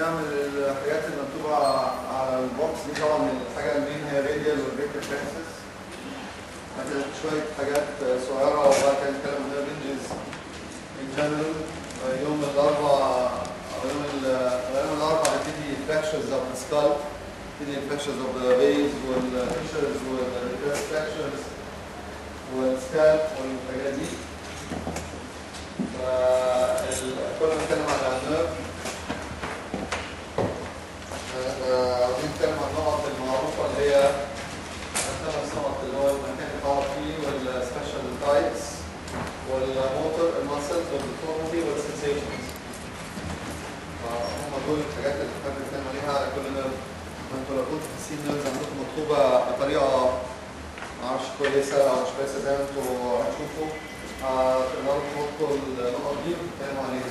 نعمل الحاجات اللي مكتوبة على البوكس دي. طبعا الحاجة المين هي راديال والريكتال فاكسس. هتبقى شوية حاجات صغيرة وبعد كده نتكلم عن الرينجز ان جنرال. يوم الأربعاء هنبتدي fractures of the skull، نبتدي fractures of the base والfissures والreverse fractures والسكالب والحاجات دي. كنا بنتكلم على النيرف. عاوزين نتكلم عن النقط المعروفة اللي هي الخمس نقط اللي هو المكان اللي بتقعد فيه والسبيشال تايبس والموتور الماسلز والديفورميتي والسنسيشنز. هم دول الحاجات اللي احنا بنتكلم عليها على كل نيرف. انتوا لو كنتوا في السين نيرفز عندكم مكتوبة بطريقة معرفش كويسة أو مش كويسة زي ما انتوا هتشوفوا، تقدروا تحطوا النقط دي وتتكلموا عليها.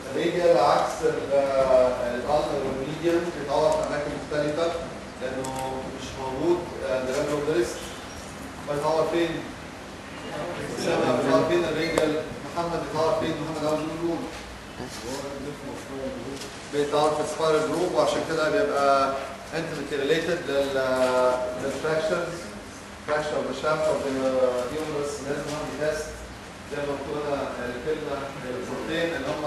الراديال عكس الالنر والميديان بيتعوض في اماكن مختلفه لانه مش موجود ليفل اوف ذا ريست. بيتعوض فين؟ بيتعوض فين الراديال؟ محمد بيتعوض فين؟ محمد عاوز يقول بيتعوض في السبايرال جروب، وعشان كده بيبقى انتمتلي ريليتد للفراكشرز. fracture of the shaft of the humerus لازم نعمل تيست زي ما قلت لنا الكلمه البروتين اللي هم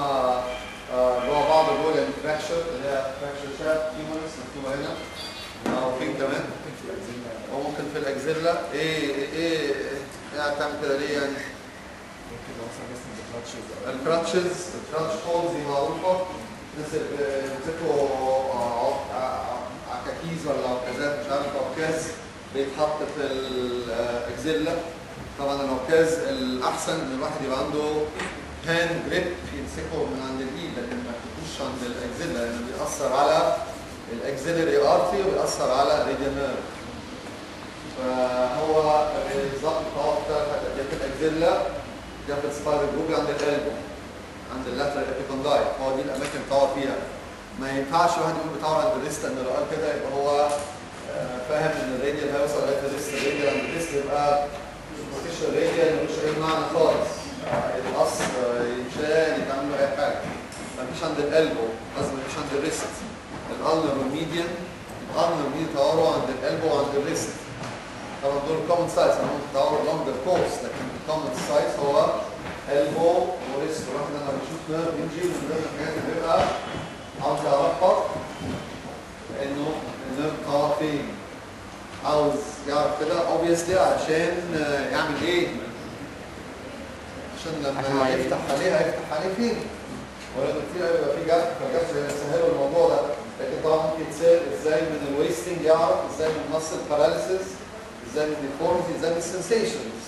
جوه بعض دول، يعني فراكشر اللي هي فراكشر شافت هيومرس مكتوبه هنا او فين كمان، او ممكن في الاكزيلا. ايه هتعمل كده ليه يعني؟ الكراتشز هولز دي معروفه، الناس اللي بيمسكوا عكاكيز ولا عكازات مش عارف عكاز بيتحط في الاكزيلا. طبعا العكاز الاحسن ان الواحد يبقى عنده هاند جريب يمسكه من عند الايد، لكن ما تحطوش عند الاكزيلا لانه بيأثر على الاكزيلري ارتري وبيأثر على الراديال نيرف. فهو بالظبط بتقعد ثلاث حاجات، يا في الاكزيلا يا في السبايرال جروب عند القلب عند اللاترال ابيكوندايل. هو دي الاماكن اللي بتقعد فيها. ما ينفعش واحد يقول بتقعد عند الريست، لان لو قال كده يبقى هو فاهم ان الراديال هيوصل لغايه الريست. الراديال عند الريست يبقى مفيش الراديال ملوش اي معنى خالص، يتقص يتشال يتعمل له اي حاجه. مفيش عند القلب، لازم مفيش عند الريست. الالنر والميديان، الالنر والميديان تطوروا عند القلب وعند الريست. طبعا دول كومن سايز، هم تطوروا لونجر كورس، لكن الكومن سايز هو قلبه وريست. الواحد لما بيشوف نيرف يجي من ضمن الحاجات اللي بيبقى عاوز يعرفها انه النيرف طالع فين. عاوز يعرف كده اوبيسلي عشان يعمل ايه؟ عشان لما يفتح عليها يفتح عليه فين؟ ولما كتير يبقى في جرح، فالجرح يسهلوا الموضوع ده. لكن طبعا ممكن يتسال ازاي من الويستنج يعرف، ازاي من المسل باراليسيس، ازاي من الديفورميتي، ازاي من السنسيشنز.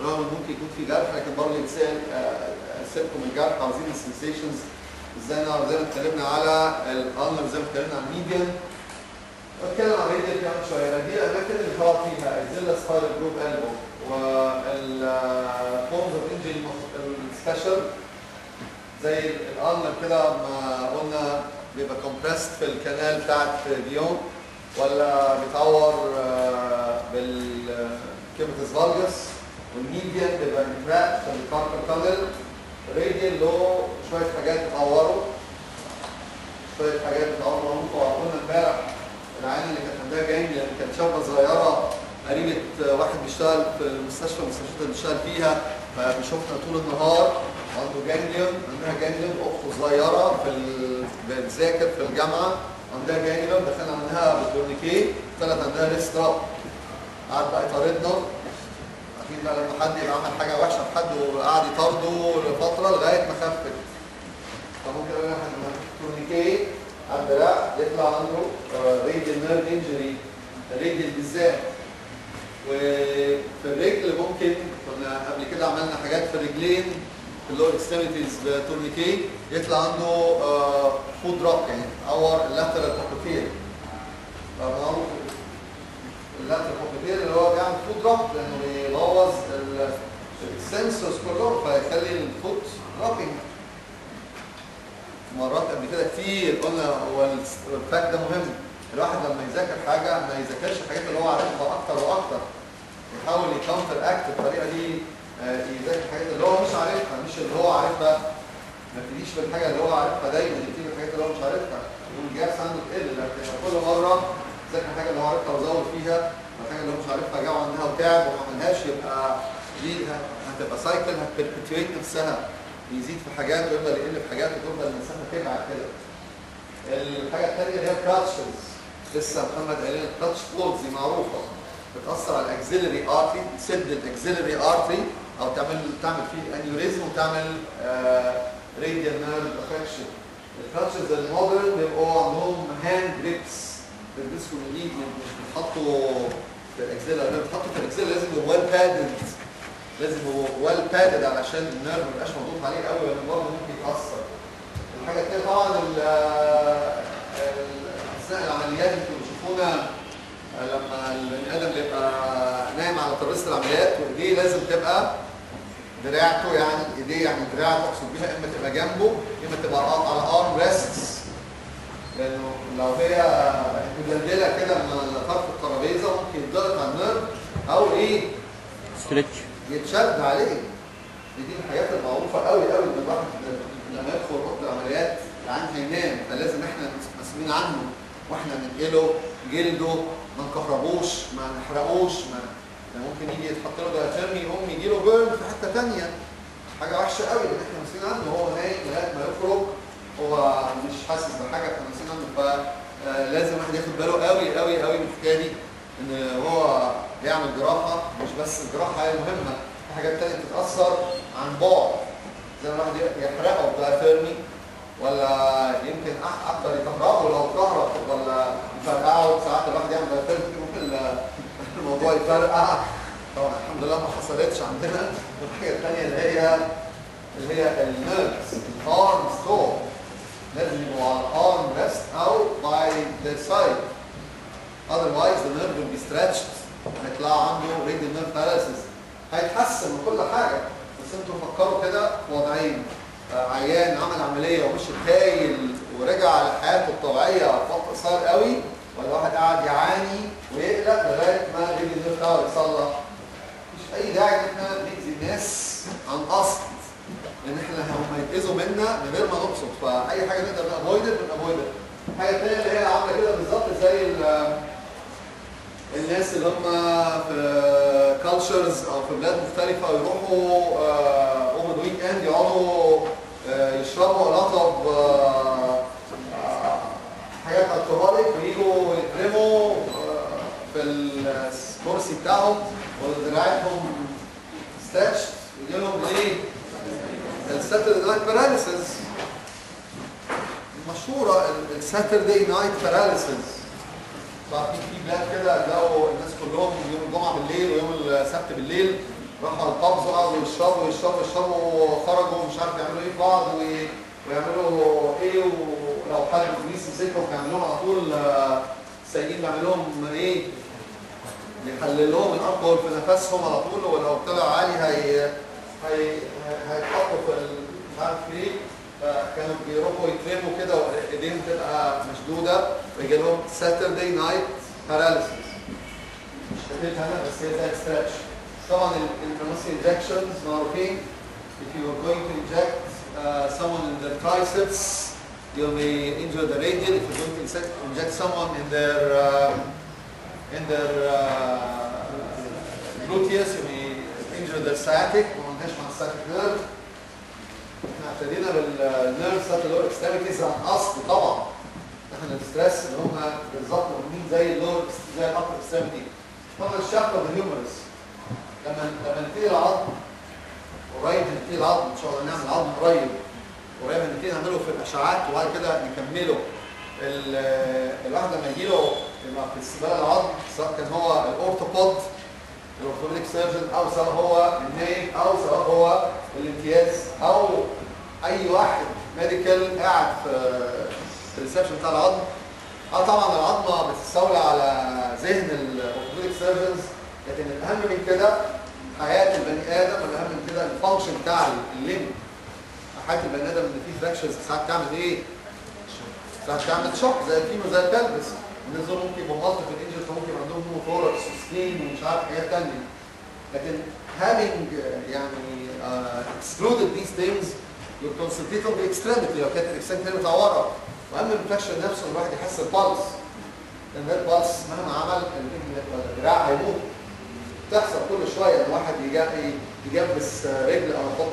رغم ممكن يكون في جرح لكن برضه يتسال سيبكم الجرح، عاوزين السنسيشنز. ازاي نعرف؟ زي ما اتكلمنا على الالنر، زي ما اتكلمنا على الميديان. بتكلم عن الراديال كمان شويه. دي الاماكن اللي بتقعد فيها اكزيلا سبايرال جروب قلبه، والفورمز اوف انجري السبيشال زي الالنر كده ما قلنا بيبقى كومبريست في الكنال بتاعت ديون، ولا بيتعور بالكيماتس فالجس، والميديان بيبقى انتراكت في الكاربال تانل. الراديال له شويه حاجات بتعوره، شويه حاجات بتعوره. وقلنا امبارح العيانه اللي كانت عندها جانجليا كانت شابه صغيره قريبه واحد بيشتغل في المستشفى، المستشفى اللي بيشتغل فيها، فبيشوفنا طول النهار عنده جانجليون، عندها جانجليون. اخته صغيره بتذاكر في الجامعه عندها جانجليون، دخلنا عندها بالتورنيكيه طلعت عندها ريست راب. قعد بقى يطاردنا، عارفين بقى لما حد يبقى عمل حاجه وحشه في حد وقعد يطارده لفتره لغايه ما خفت. فممكن اقول واحد من التورنيكيه على الدراع يطلع عنده راديال نيرف انجري، الراديال بالذات. وفي الرجل ممكن كنا قبل كده عملنا حاجات في الرجلين في اللور اكستريميتيز بتورنيكيه يطلع عنده فود دروب، يعني اور اللاترال بوكيتير. فمعروف اللاترال بوكيتير اللي هو بيعمل فود دروب لانه بيبوظ السنسورز كلهم فيخلي الفوت دروبينج. مرات قبل كده كتير قلنا هو الفاكت ده مهم. الواحد لما يذاكر حاجه ما يذاكرش الحاجات اللي هو عارفها اكتر واكتر، يحاول يكونتر اكت بالطريقه دي، يذاكر الحاجات اللي هو مش عارفها مش اللي هو عارفها. ما تجيش بالحاجه اللي هو عارفها دايما، يبتدي بالحاجات اللي هو مش عارفها. الجابس عنده تقل، لكن كل مره ذاكر حاجه اللي هو عارفها وزود فيها، والحاجه اللي هو مش عارفها جه عندها وتعب وما عملهاش، يبقى دي هتبقى سايكل هتبربتويت نفسها، يزيد في حاجات ويفضل يقل في حاجات وتفضل المسافه تبعد كده. الحاجه الثانيه اللي هي الكراتشز، لسه محمد قال لنا الكراتش فولز دي معروفه، بتاثر على الاكسيلري ارتري، تسد الاكسيلري ارتري او تعمل فيه انيوريزم وتعمل راديال نيرف افكشن. الكراتشز المودرن بيبقوا عندهم هاند جريبس بيلبسوا الايد، مش بيتحطوا في الاكسيلري، بيتحطوا في الاكسيلري لازم يبقوا ويل بادد، لازم يبقوا ويل بادد علشان النيرف ما يبقاش مضغوط عليه قوي لان برضه ممكن يتاثر. الحاجه الثانيه طبعا اثناء العمليات انتوا بتشوفونا لما البني ادم بيبقى نايم على ترابيزه العمليات وايديه لازم تبقى دراعته، يعني ايديه يعني دراعه تقصد بيها اما تبقى جنبه اما تبقى على ارم ريستس، لانه لو هي مدلدله كده من طرف الترابيزه ممكن يتضغط على النيرف او ايه؟ ستريتش يتشد عليه. دي الحاجات المعروفه قوي قوي ان الواحد لما يدخل اوضه العمليات العين هينام، فلازم احنا مسؤولين عنه واحنا ننقله جلده، ما نكهربوش، ما نحرقوش، ما ممكن يجي يتحط له دايترمي يقوم يجي له بيرن في حته ثانيه، حاجه وحشه قوي ان احنا مسؤولين عنه وهو نايم لغايه ما يخرج هو مش حاسس بحاجه، احنا مسؤولين عنه. فلازم الواحد ياخد باله قوي قوي قوي من الحكايه دي، ان هو بيعمل جراحه، مش بس الجراحه هي المهمه، في حاجات ثانيه بتتاثر عن بعد، زي ما الواحد يحرقه بدايترمي ولا يمكن اكتر يكهربه لو كهرب ولا يفرقعه، ساعات الواحد يعمل دايترمي ممكن الموضوع يفرقع. طبعا الحمد لله ما حصلتش عندنا. والحاجه الثانيه اللي هي النيرفز، الارم ستور، لازم يبقوا على الارم ريست او باي ذا سايد، otherwise the nerve will be stretched، هيطلع عنده radial nerve paralysis، هيتحسن من كل حاجه. بس انتوا فكروا كده في وضعين، عيان عمل عمليه ومش هايل ورجع لحياته الطبيعيه في وقت قصير قوي، ولا واحد قاعد يعاني ويقلق لغايه ما الراديال نيرف بتاعه يتصلح. مفيش اي داعي ان احنا نأذي الناس عن قصد، لان احنا هم يتأذوا منا من غير ما نقصد، فاي حاجه نقدر نافويدر بنافويدر. الحاجه الثانيه اللي هي عامله كده بالظبط زي الناس اللي هم في كالتشرز او في بلاد مختلفه يروحوا اوفر ذا ويك اند يقعدوا يشربوا لقب حاجات الكحوليك ويجوا يترموا في الكرسي بتاعهم ودراعتهم ستاتش ويجي لهم ايه؟ الساتردي نايت باراليسيس المشهوره، الساتردي نايت باراليسيس. عارفين في بلاد كده لقوا الناس كلهم يوم الجمعه بالليل ويوم السبت بالليل راحوا على القبض وقعدوا يشربوا خرجوا مش عارف يعملوا ايه في بعض ويعملوا ايه، ولو حد البوليس مسكهم بيعملوا لهم على طول، السايقين بيعملوا لهم ايه؟ بيحلل لهم الالكحول في نفسهم على طول، ولو طلع عالي هيتحطوا في مش عارف ايه، فكانوا بيروحوا يترموا كده وايديهم تبقى مشدوده ويجي لهم ساتردي نايت باراليسيس. مش كاتبها هنا بس هي زي ستريتش. طبعا الانترنسي انجكشنز معروفين. If you are going to inject someone in their triceps, you may injure the radial. If you're going to inject someone in their gluteus, you may injure their sciatic. ما قلناش مع السciatic nerve. احنا ابتدينا بالنيرف بتاعت اللور اكستريميتيز عن اصل طبعا. احنا الستريس اللي هم بالظبط مهمين زي اللور زي الابر اكستريميتي. طبعا الشابتر بالهيومرس لما نبتدي العظم قريب، هنبتدي العظم ان شاء الله نعمل عظم قريب هنبتدي نعمله في الاشعاعات وبعد كده نكمله. الواحد لما يجي له في استقبال العظم سواء كان هو الاورثوبود الاورثوبيديك سيرجن او سواء هو النايب او سواء هو الامتياز او اي واحد ميديكال قاعد في الريسبشن بتاع العظم، طبعا العظمه بتستولى على ذهن الاورثوبيديك سيرجنز، لكن الاهم من كده حياه البني ادم، والاهم من كده الفانكشن بتاع الليم. حياه البني ادم ان في فراكشرز ساعات تعمل ايه؟ ساعات تعمل شوك زي الفيمو زي البلبس. الناس دول ممكن يبقوا مالتيبل انجرز، ممكن يبقى عندهم نيموثوركس وسلين ومش عارف حاجات ثانيه. لكن having يعني excluded these things you concentrate on the extremity. لو كانت الاكستريميتي متعوره واهم من الريفلكشن نفسه ان الواحد يحس البلس، لان البلس مهما عمل الدراع هيموت. تحصل كل شويه ان واحد يجبس رجل او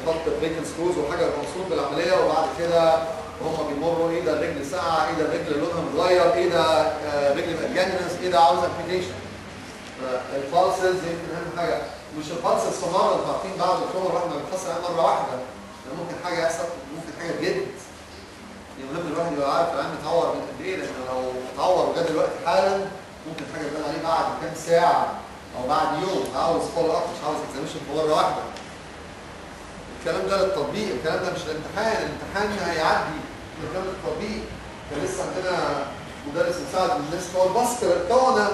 يحط بريكن سكروز وحاجه مقصود بالعمليه، وبعد كده وهم بيمروا ايه ده الرجل ساقعه، ايه ده الرجل لونها متغير، ايه ده رجل متجنس، ايه ده عاوز امبيتيشن. الفالسز يمكن اهم حاجه مش الفالس الصغار اللي عارفين بعد الكومر واحد ما بيتحصل عليه مره واحده، لان ممكن حاجه يحصل، ممكن حاجه جد. المهم الواحد يبقى عارف العين متعور من قد ايه، لان لو اتعور وجا دلوقتي حالا ممكن حاجه تبان عليه بعد كام ساعه او بعد يوم. عاوز فولو اب، مش عاوز اكزاميشن في مره واحده. الكلام ده للتطبيق، الكلام ده مش الامتحان، الامتحان هيعدي. الكلام للتطبيق. كان لسه عندنا مدرس مساعد من الناس بتوع الباسكر تونا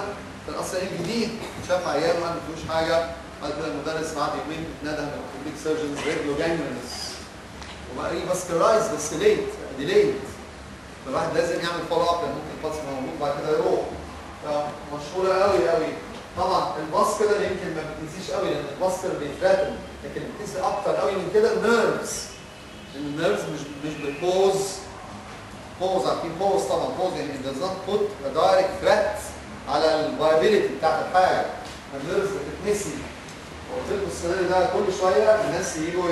كان اصلا جديد، شاف عيان وقال ما فيهوش حاجه، بعد كده المدرس بعد يومين اتندى من الكلينيك سيرجنز ريديو جانجرينس وبقى ايه باسكرايز بس ليت ديليت. فالواحد لازم يعمل فولو اب، لان ممكن الباس موجود بعد كده يروح. فمشهوره قوي قوي. طبعا الباسكر يمكن ما بتنسيش قوي، لان الباسكر بيتراتم، لكن بتنسي اكتر قوي من كده النيرفز. لان النيرفز مش بتبوز عارفين بوز طبعا، بوز يعني does not put a direct threat على الفايبيليتي بتاعت الحاجه. النيرفز بتتنسي. وقلت لكم السيناريو ده كل شويه الناس يجوا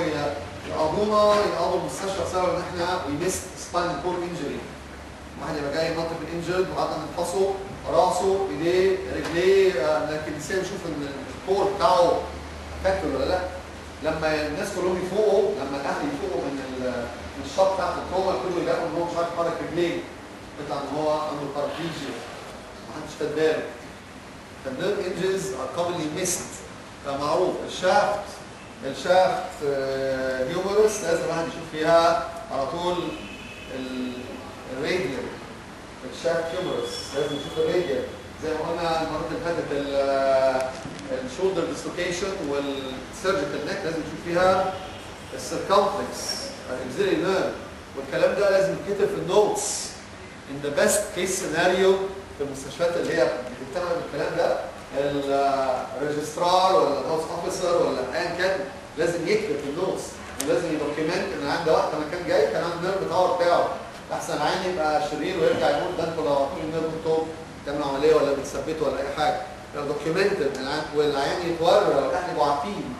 يقضوا المستشفى بسبب ان احنا we missed spinal cord injury. واحد يبقى جاي ناطط بالانجرد وقعدنا نفحصه راسه ايديه رجليه، لكن نسينا نشوف ان الكور بتاعه فاكر ولا لا. لما الناس كلهم يفوقوا، لما الاهل يفوقوا من الشط بتاعت التروما كله يلاقوا ان هو مش عارف يحرك رجليه، بتاع ان هو عنده بارابليجيا محدش خد باله. فالنيرف انجريز ار كومنلي ميست. فمعروف الشافت هيومرس لازم الواحد يشوف فيها على طول الراديال. الشافت هيومرس لازم يشوف الراديال، زي ما قلنا المرات اللي فاتت الشولدر ديسلوكيشن والسيرجيكال نيك لازم نشوف فيها السيركمفلكس الاكزيلري نيرف، والكلام ده لازم يتكتب في النوتس. ان ذا بيست كيس سيناريو في المستشفيات اللي هي بتهتم بالكلام ده، الريجسترار ولا الهاوس اوفيسر ولا ايا كان لازم يكتب في النوتس، ولازم يدوكيمنت ان عند وقت ما كان جاي كان عنده النيرف بتاعه بتاعه. احسن العين يبقى شرير ويرجع يقول ده انتوا لو عطوني النيرف بتوعه تعملوا عمليه ولا بتثبتوا ولا اي حاجه. لو دوكيومنتد والعيان يتورى والاهل يبقوا عارفين،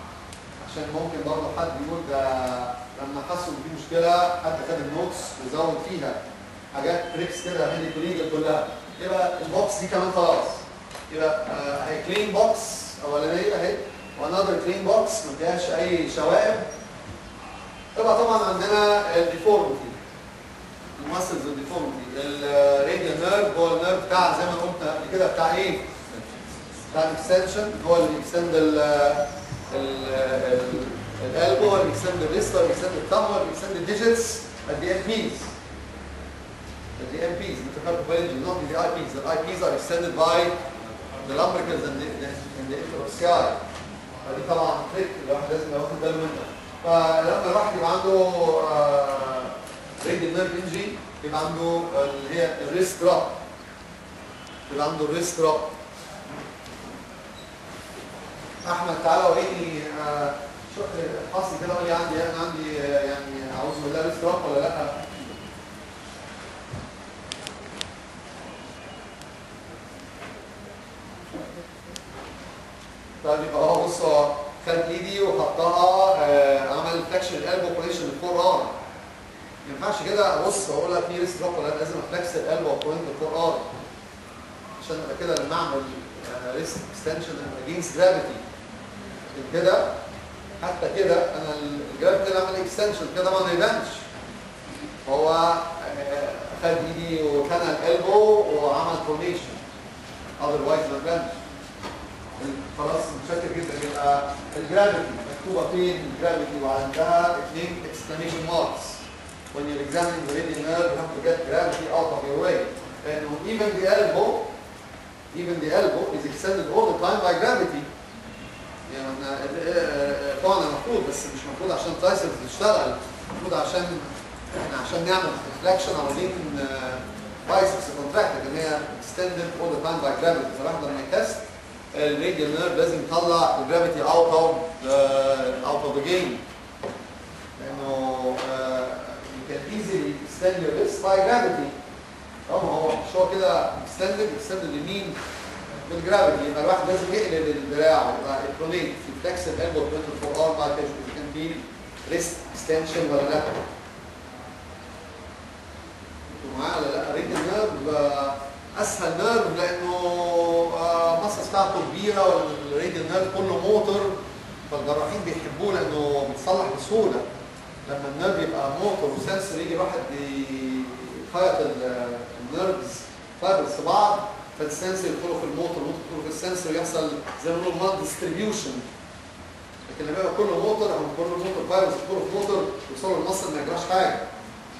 عشان ممكن برضه حد يقول ده لما حسوا ان في مشكله حد خد النوتس وزود فيها حاجات تريكس كده ميديكال ليجل كلها. يبقى البوكس دي كمان خلاص. يبقى هي كلين بوكس اولانيه اهي، وانذر كلين بوكس ما فيهاش اي شوائب. يبقى طبعا عندنا الديفورمتي، الماسلز الديفورمتي. الراديال نيرف هو النيرف بتاع زي ما قلت قبل كده بتاع ايه؟ بتاع الاكستنشن، هو اللي بيكستند القلب، هو اللي بيكستند الريست، هو اللي بيكستند الثumb، هو اللي بيكستند الديجيتس الدي ام بيز. The MPs, metacarpophalangeal, not the IPs. The IPs are extended by the lumbricals and the interosseae. فدي طبعا تريك الواحد لازم ياخد باله منها. فلما الواحد يبقى عنده راديال نيرف انجري يبقى عنده اللي هي الريست دروب. يبقى عنده الريست دروب. احمد تعالى وريني حصل كده قول لي انا عندي يعني اعوذ بالله ريست دروب ولا لا؟ طيب يبقى هو بص هو خد ايدي وحطها عمل فلكشن القلب وبوزيشن الفور ارم. ما ينفعش كده ابص واقول لك في ريست دروب ولا لازم افلكس القلب وبوينت الفور ارم عشان ابقى كده لما اعمل ريست اكستنشن اجينست جرافيتي كده. حتى كده انا الجرافيتي اللي عمل اكستنشن كده طبعا ما يبانش. هو خد ايدي وكان قلبه وعمل فورميشن اذروايز ما يبانش. خلاص متشكر جدا. يبقى الجرافيتي مكتوبه فين الجرافيتي وعندها 2 exclamation marks. When you're examining the radial nerve, you have to get gravity out of your way. And even the elbow is extended all the time by gravity. يعني طبعا المفروض بس مش المفروض عشان ترايسبس تشتغل، المفروض عشان نعمل ريفلكشن عاوزين بايسبس كونتراكت ان هي extended all the time by gravity. فالواحد لما يتست الراديال نيرف لازم يطلع الجرافيتي اوت اوف ذا جيم، لانه you can easily extend your wrist by gravity. هو مش هو كده extended يمين بالجرافيتي، يبقى الواحد لازم يقلب الدراع، يبقى البرونيت فليكس الالبو بوينت فور ار بعد كده يشوف كان في ريست اكستنشن ولا لا. انتوا معايا ولا لا؟ ريد النيرف اسهل نيرف لانه المصص بتاعته كبيره والريد النيرف كله موتور، فالجراحين بيحبوه لانه بيتصلح بسهوله. لما النيرف يبقى موتور وسنسور يجي الواحد يخيط النيرفز فايبرز في بعض، فالسنسور يدخلوا في الموتور يدخلوا في السنسور، يحصل زي ما بنقول مال ديستريبيوشن. لكن لما يبقى كله موتور او كله موتور فايبرز يدخلوا في موتور يوصلوا للمصل ما يجراش حاجه.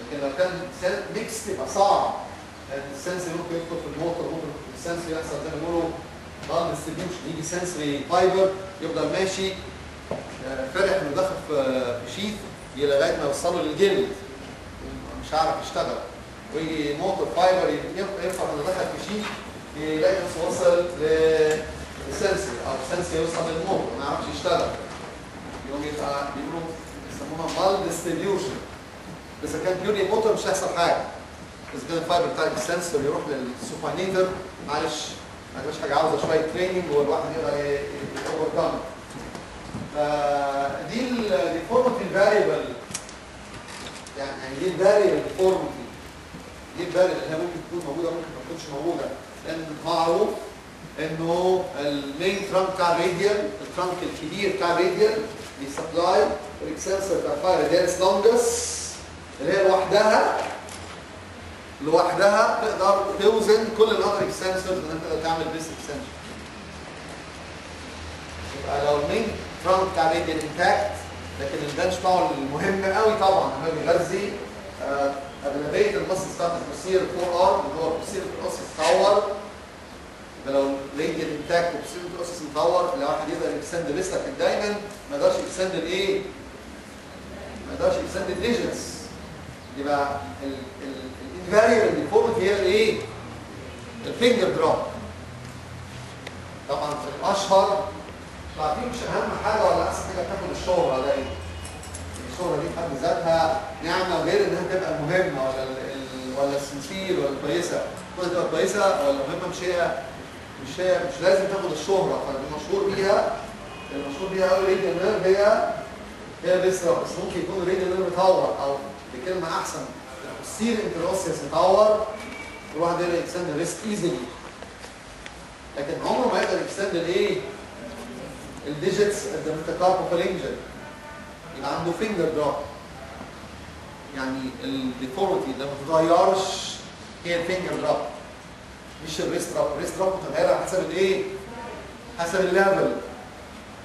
لكن لو كان ميكس يبقى صعب، لان السنسور ممكن يدخل في الموتور ممكن في السنسور يحصل زي ما بيقولوا مال ديستريبيوشن، يجي سنسوري فايبر يفضل ماشي فرح انه داخل في شيث لغايه ما يوصله للجلد مش هيعرف يشتغل، ويجي موتور فايبر يرفع انه دخل في شيث يلاقي نفسه وصل للسنسور او السنسور يوصل للموتور ما يعرفش يشتغل. يوم يبقى بيقولوا يسموها مال ديستريبيوشن. بس كان بيوري موتور مش هيحصل حاجه. اذا كان الفايبر بتاع السنسور يروح للسوباينيتر معلش ما فيش حاجه، عاوزه شويه تريننج والواحد يقدر يوفركم. دي الديفورمتي الفاريبل، يعني دي الفاريبل ديفورمتي، دي الفاريبل اللي هي ممكن تكون موجوده ممكن ما تكونش موجوده، لان معروف انه المين ترانك بتاع الراديال، الترانك الكبير بتاع الراديال بيسبلاي الاكسنسور بتاع الفايراديالس لونجس اللي هي لوحدها تقدر توزن كل الاذر اكسنسورز ان انت تقدر تعمل بيس اكستنشن. يبقى لو المين ترانك بتاع الراديال انتاكت، لكن البنش بتاعه المهم قوي طبعا هو بيغذي اغلبيه المصل بتاعت البروسير 4 ار اللي هو البروسير اوسس تاور. يبقى لو الراديال انتاكت والبروسير اوسس متطور الواحد يقدر يكستند لسه، لكن دايما ما يقدرش يكستند الايه؟ ما يقدرش يكستند الليجنز. يبقى الانفاريبل ديفورمتي هي الايه؟ الفينجر دروب. طبعا في الاشهر عارفين مش اهم حاجه ولا احسن حاجه بتاخد الشهره ده ايه؟ الشهره دي في حد ذاتها نعمه غير انها تبقى مهمه ولا السنسير ولا كويسه، كل تبقى كويسه ولا مهمه مش لازم تاخد الشهره. فالمشهور بيها قوي راديال نيرف هي الريسترا، بس ممكن يكون الراديال نيرف متطور او بكلمه احسن السير انتروسيس متطور الواحد يقدر يكستند الريست ايزلي، لكن عمره ما يقدر يكستند الايه؟ الديجيتس الديمتاكاربوفالينجل. يبقى عنده فينجر دروب، يعني الديفورمتي اللي ما بتتغيرش هي الفينجر دروب مش الريست دروب. الريست دروب متغيره على حسب الايه؟ حسب الليفل.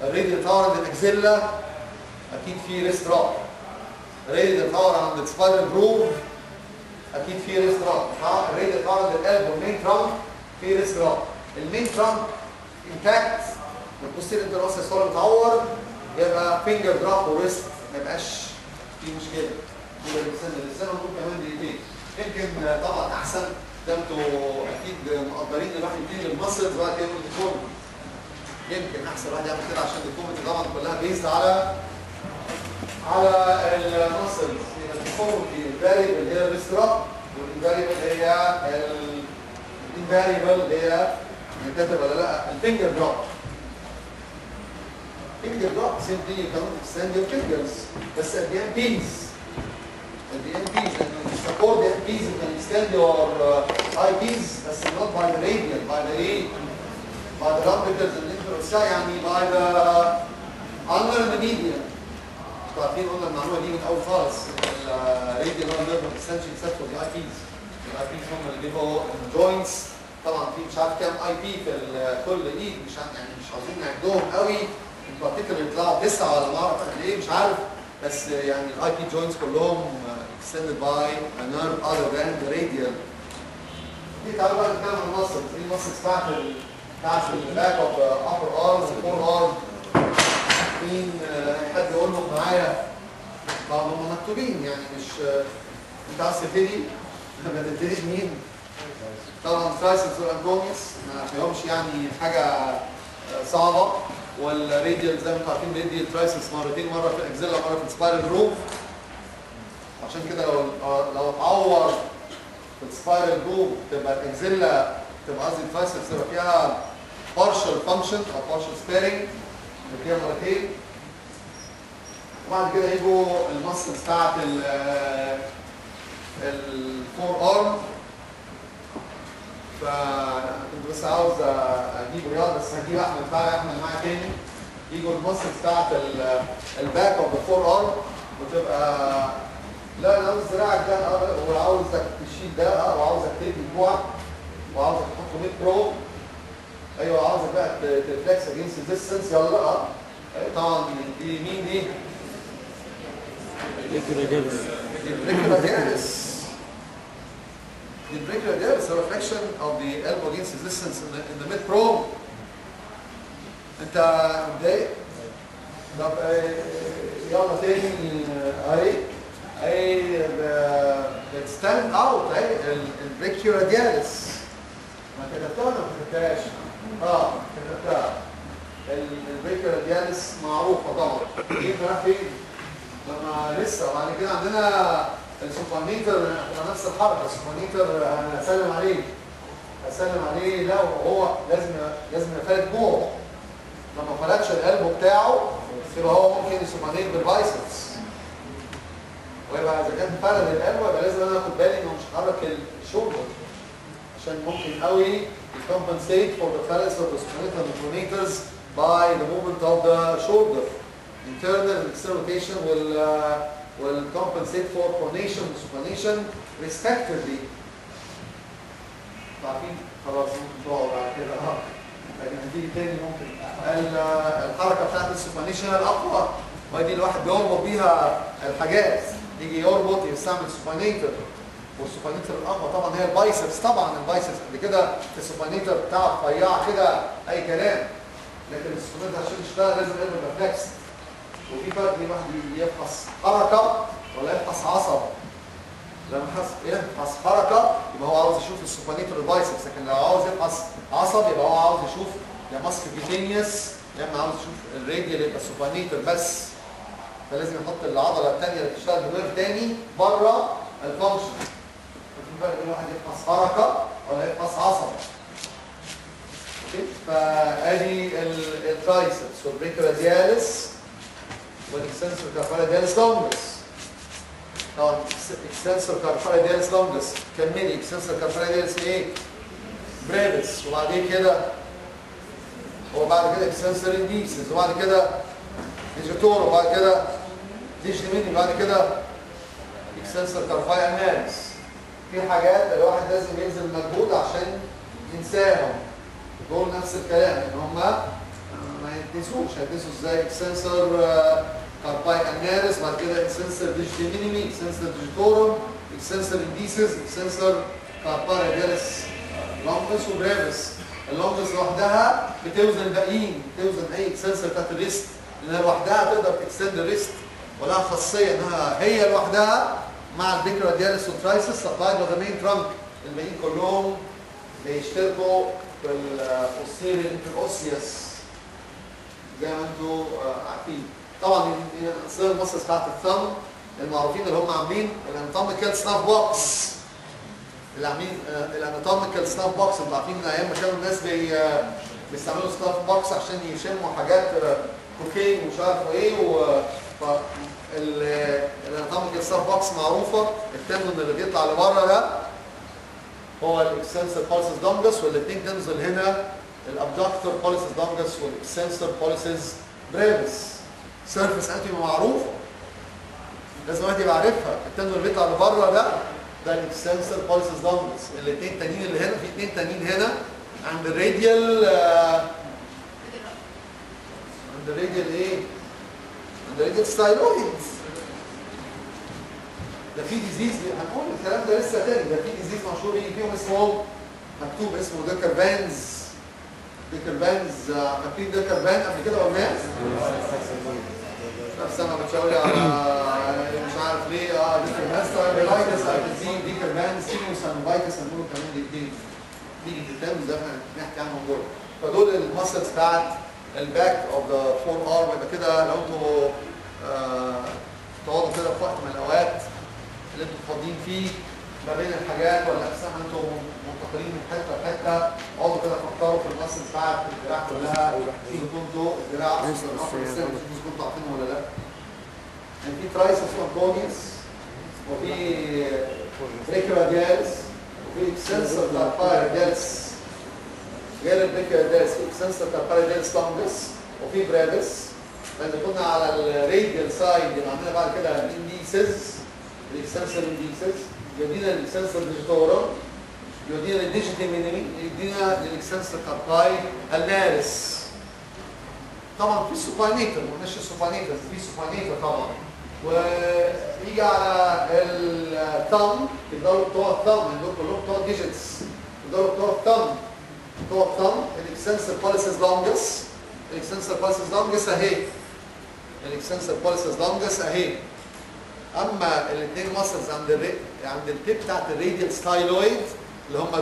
الراديال تاور عند الاكزيلا اكيد في ريست دروب، الراديال تاور عند السبايرال جروف اكيد في ريست دروب، الراديال تاور عند القلب والمين ترانك في ريست دروب. المين ترانك انتاكت والبوستير انتروسيس هو متعور يبقى فينجر دروب وريست ما يبقاش في مشكله. يبقى الانسان ممكن كمان دقيقتين يمكن طبعا احسن. ده انتوا اكيد مقدرين ان الواحد يبتدي بالمسلز وبعد كده يعمل ديفورمتي. يمكن احسن الواحد يعمل كده عشان الديفورمتي طبعا كلها بيزد على المسلز. يبقى الديفورمتي الفاريبل اللي هي الريستراب والانفاريبل اللي هي كاتب ولا لا الفينجر دروب. finger drop simply you cannot extend your fingers بس at the MPs and you support the MPs you can extend your IPs بس not by the radial by the lumbricals and interossei يعني by the ulnar and the median. عارفين قلنا المعلومه دي من اول خالص الراديال nerve extension except for the IPs. ال IPs هم اللي بيبقوا joints طبعا في مش عارف كام IP في كل ايد مش يعني مش عاوزين نعدهم قوي بارتيكل يطلعوا 9 ولا ما اعرف قد ايه مش عارف، بس يعني الاي بي جوينتس كلهم extended by a nerve other than the radial. دي تعالوا بقى نتكلم عن المسلز. دي المسلز بتاعت الباك اوف upper arms الفور ارم. مين حد يقول لهم معايا؟ طبعا هم مكتوبين يعني مش انت عايز تبتدي ما تبتديش مين؟ طبعا ترايسبس والانكوميس ما فيهمش يعني حاجه صعبه. والراديال زي ما انتم عارفين راديال ترايسبس مرتين، مره في الاكزيلا مره في السبايرال جروف. عشان كده لو اتعور في السبايرال جروب تبقى الاكزيلا، تبقى قصدي الترايسبس تبقى فيها partial function او partial sparing فيها مرتين. وبعد كده يجوا المسلز بتاعت الفور ارم. فكنت بس عاوز اجيب رياض، بس هجيب احمد معايا تاني. يجوا المسلز بتاعت الباك اوف ذا فور ارم، وتبقى لا انا عاوز ذراعك ده وعاوزك تشيل ده وعاوزك تدي كوعك وعاوزك تحط 100 برو. ايوه عاوزك بقى تفلكس اجينست ريزيستنس. يلا طبعا دي مين دي؟ The brachioradialis is a reflection of the elbow against resistance in the mid pro. انت متضايق؟ طب يلا تاني اهي stand out اهي البراchioradialis. ما كتبتها ولا ما كتبتهاش؟ كتبتها. البراchioradialis معروفه طبعا. دي رايحه فين؟ لما لسه وبعد كده عندنا السوبرنيتر على نفس الحركه. السوبرنيتر انا هسلم عليه لا هو لازم يفرد جوه. لما فلتش القلب بتاعه يبقى هو ممكن يسوبرنيت بالبايسبس. ويبقى اذا كان فرد القلب يبقى لازم انا اخد بالي انه مش هحرك الشولدر، عشان ممكن قوي compensate for the fallacy of the supinator micronators by the movement of the shoulder. Internal and external rotation will compensate for pronation and supination respectively. عارفين؟ خلاص ممكن تقعد بعد كده لكن هتيجي تاني ممكن. الحركه بتاعت السوبانيشن الاقوى ودي الواحد بيربط بيها الحاجات. يجي يربط يستعمل سوبانيتر، والسوبانيتر الاقوى طبعا هي البايسبس. طبعا البايسبس قبل كده السوبانيتر بتاعه رفيع كده اي كلام، لكن السوبانيتر عشان يشتغل لازم يبقى فلكس. وفي فرق بين واحد يفحص حركه ولا يفحص عصب. لما يفحص حركه يبقى هو عاوز يشوف السوبانيتر البايسبس، لكن لو عاوز يفحص عصب يبقى هو عاوز يشوف يا ماسك كيتينيوس يا اما عاوز يشوف الراديال يبقى السوبانيتر بس. فلازم يحط العضله الثانيه اللي بتشتغل بنيرف ثاني بره الفانكشن. في فرق بين واحد يفحص حركه ولا يفحص عصب. اوكي، فادي الترايسبس والبريكيورادياليس والاكستنسور كارباليدياليس لونجس. طبعا اكستنسور كارباليدياليس لونجس كملي. اكستنسور كارباليدياليس ايه؟ بريفس. وبعدين كده وبعد كده اكستنسور انديسيس، وبعد كده ديجيتور، وبعد كده ديجيميني، وبعد كده اكستنسور كارباي اناليس. في حاجات الواحد لازم يبذل مجهود عشان ينساهم. دول نفس الكلام ان هم ما يتنسوش. هيتنسوا ازاي؟ اكستنسور كارباي اناليس، بعد كده اكستنسور ديجيميني، اكستنسور ديجيتورم، اكستنسور انديسيس، اكستنسور كارباي اناليس لونجس وبريفس. اللونجس لوحدها بتوزن الباقيين، بتوزن اي اكستنسور بتاعت الريست، لانها لوحدها تقدر تكستند الريست ولها خاصيه انها هي لوحدها مع البريكيورادياليس والترايسس سبلايد باي ذا مين ترانك. الباقيين كلهم بيشتركوا في البوستيريور انتروسيوس زي ما انتم عارفين. طبعا اصل المصل بتاعت الثumb المعروفين اللي هم عاملين الاناتوميكال سناف بوكس، اللي عاملين الاناتوميكال سناف بوكس. انتوا عارفين من ايام ما كانوا الناس بيستعملوا سناف بوكس عشان يشموا حاجات كوكين ومش عارف ايه. الاناتوميكال سناف بوكس معروفه. التندون اللي بيطلع لبره ده هو الاكستنسور بوليسس لونجس، والاثنين تنزل هنا الابدكتور بوليسس لونجس والاكستنسور بوليسس بريفس. سيرفيس انتيمي معروفه لازم الواحد يبقى عارفها. التندون اللي بيطلع لبره ده الاكستنسور بوليسس لونجس. الاثنين التانيين اللي هنا، في اثنين تانيين هنا عند الراديال ايه؟ عند الراديال ستايلويدز. ده في ديزيز هنقول الكلام ده لسه تاني. ده في ديزيز مشهور يجي فيهم اسمه مكتوب اسمه ديكر بانز. فاكرين ديكر بان قبل كده قلناه؟ نفس انا بتشاوري على مش عارف ليه ديكر بانز ستايلويدز ديكر بانز سينوسانوفايتس هنقول كمان الاثنين. دي التندون ده هنحكي عنهم دول. فدول المسلز بتاعت الباك اوف ذا فور ارم. يبقى كده لو انتوا تقعدوا كده في وقت من الاوقات اللي انتوا فاضيين فيه ما بين الحاجات، ولا اساسا انتوا منتقلين من حته لحته. اقعدوا كده فكروا في المصل بتاعت الدراع كلها، تيجوا كنتوا الدراع كنتوا عارفينه ولا لا؟ يعني في ترايسس وانكونيس، وفي بريكيراديالس، وفي اكسنسور بتاع البايراديالس. غير البريكيراديالس في اكسنسور بتاع البايراديالس لونجس، وفي برادس. فاذا كنا على الراديال سايد يبقى عندنا بعد كده الانديسز، الاكسنسور انديسز، يودينا للاكسنسور ديجيتورم، يودينا للديجيتي مينيمي، يودينا للاكسنسور كارباي النارس. طبعا في سوبانيتر، ما قلناش السوبانيتر، في سوبانيتر طبعا. ويجي على الثumb، يفضلوا بتوع الثumb، دول كلهم بتوع ديجيتس، يفضلوا بتوع الثumb، الاكسنسور بوليسز لونجس، الاكسنسور بوليسز لونجس اهي، الاكسنسور بوليسز لونجس اهي. اما الاثنين ماسلز عند التيب بتاعت الراديال ستايلويد اللي هم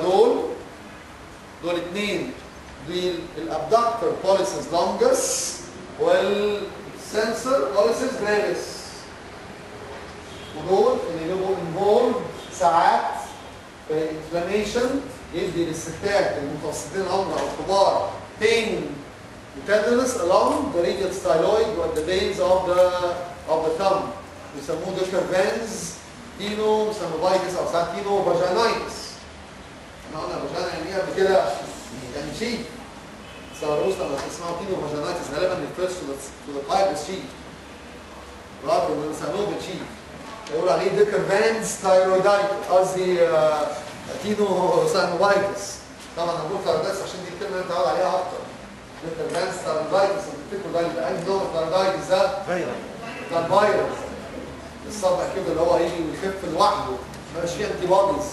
دول اثنين، دول الابدكتور بوليسز لونجس والسنسور بوليسز بريفيس. ودول اللي بيبقوا انفولد ساعات في الانفلاميشن، يدي للستات المتوسطين العمر او الكبار pain tenderness along the radial styloid or the veins of the thumb. يسموه ديكرفانز تينو سانوفايتس او ساعات تينو فاجينايتس. احنا قلنا فاجينا يعني ايه قبل كده؟ يعني شيء. ساروس لما تسمعوا تينو فاجينايتس غالبا refers to the fibrous sheath rather than synovial sheath. يقول عليه ديكرفانز ثايرويدايتس، قصدي تينو سانوفايتس. طبعا هنقول ثايرويدايتس عشان دي الكلمه اللي بنتعود عليها اكتر. ديكرفانز ثايرويدايتس، بتفتكروا ده يبقى انهي نوع ثايرويدايتس ده؟ ده الفيروس. الصبع كده اللي هو يجي ويخف لوحده، ما يبقاش فيه انتي بوديز،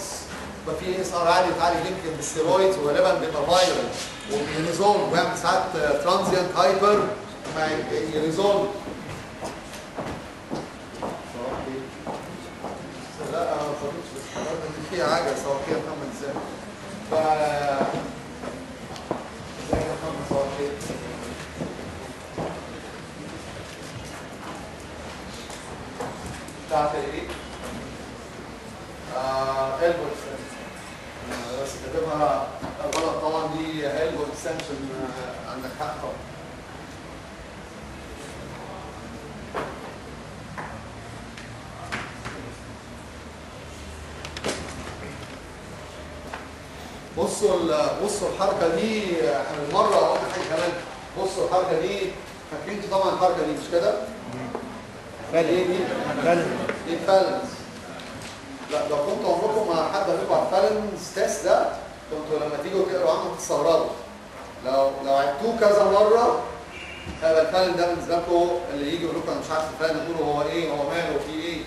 يبقى فيه اس ار عالي يتعالج يمكن بالستيرويدز، وغالبا بيبقى فايرال وبيريزولف، ويعمل ساعات ترانزيانت هايبر ما يريزولف. لا انا ما فاضيش، بس فيها حاجه صوتيه محمد ازاي؟ ازاي يا محمد صوتيه؟ بتاعت ايه؟ elbow extension. بس كاتبها غلط طبعا، دي elbow extension. عندك حق طبعا. بصوا الحركه دي، احنا بالمره قلنا حاجه كمان. بصوا الحركه دي، فاكرين انتوا طبعا الحركه دي مش كده؟ ايه دي؟ دي الفالنس. لا لو كنتوا عمركم مع حد منكم على الفالنس تيست ده، كنتوا لما تيجوا تقروا عنه تستغربوا. لو عدتوه كذا مره هيبقى الفالن ده بالنسبه لكم اللي يجي يقول لكم انا مش عارف الفالن، تقولوا هو ايه، هو ماله، في ايه؟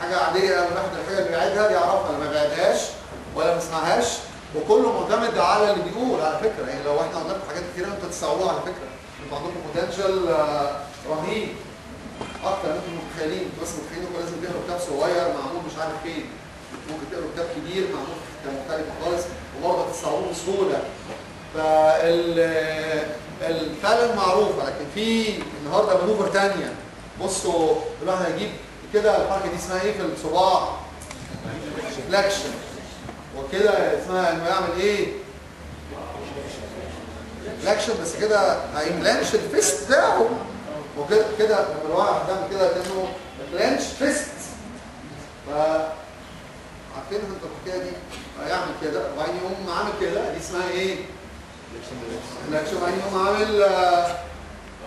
حاجه عاديه، الواحد الحاجه اللي بيعيدها بيعرفها، اللي ما بيعيدهاش ولا ما يسمعهاش. وكله معتمد على اللي بيقول على فكره. يعني لو احنا قلنا حاجات كتير انتوا تستوعبوها على فكره. انتوا عندكم بوتنشال رهيب اكتر من انتم متخيلين. بس متخيلين انكم لازم تقروا كتاب صغير معمول مش عارف فين، ممكن تقروا كتاب كبير معمول في كتاب مختلف خالص وبرضه تستوعبوه بسهوله. فالفعل معروفه، لكن في النهارده مانوفر ثانيه. بصوا الواحد هيجيب كده، الحركه دي اسمها ايه في الصباع؟ فليكشن. وكده اسمها انه يعمل ايه؟ فليكشن. بس كده هيملانش الفيست بتاعه. وكده كده لما الواحد يعمل كده كانه كلانش فيست. عارفين انتوا الحكايه دي؟ هيعمل كده وبعدين يقوم عامل كده، دي اسمها ايه؟ فليكشن. وبعدين يقوم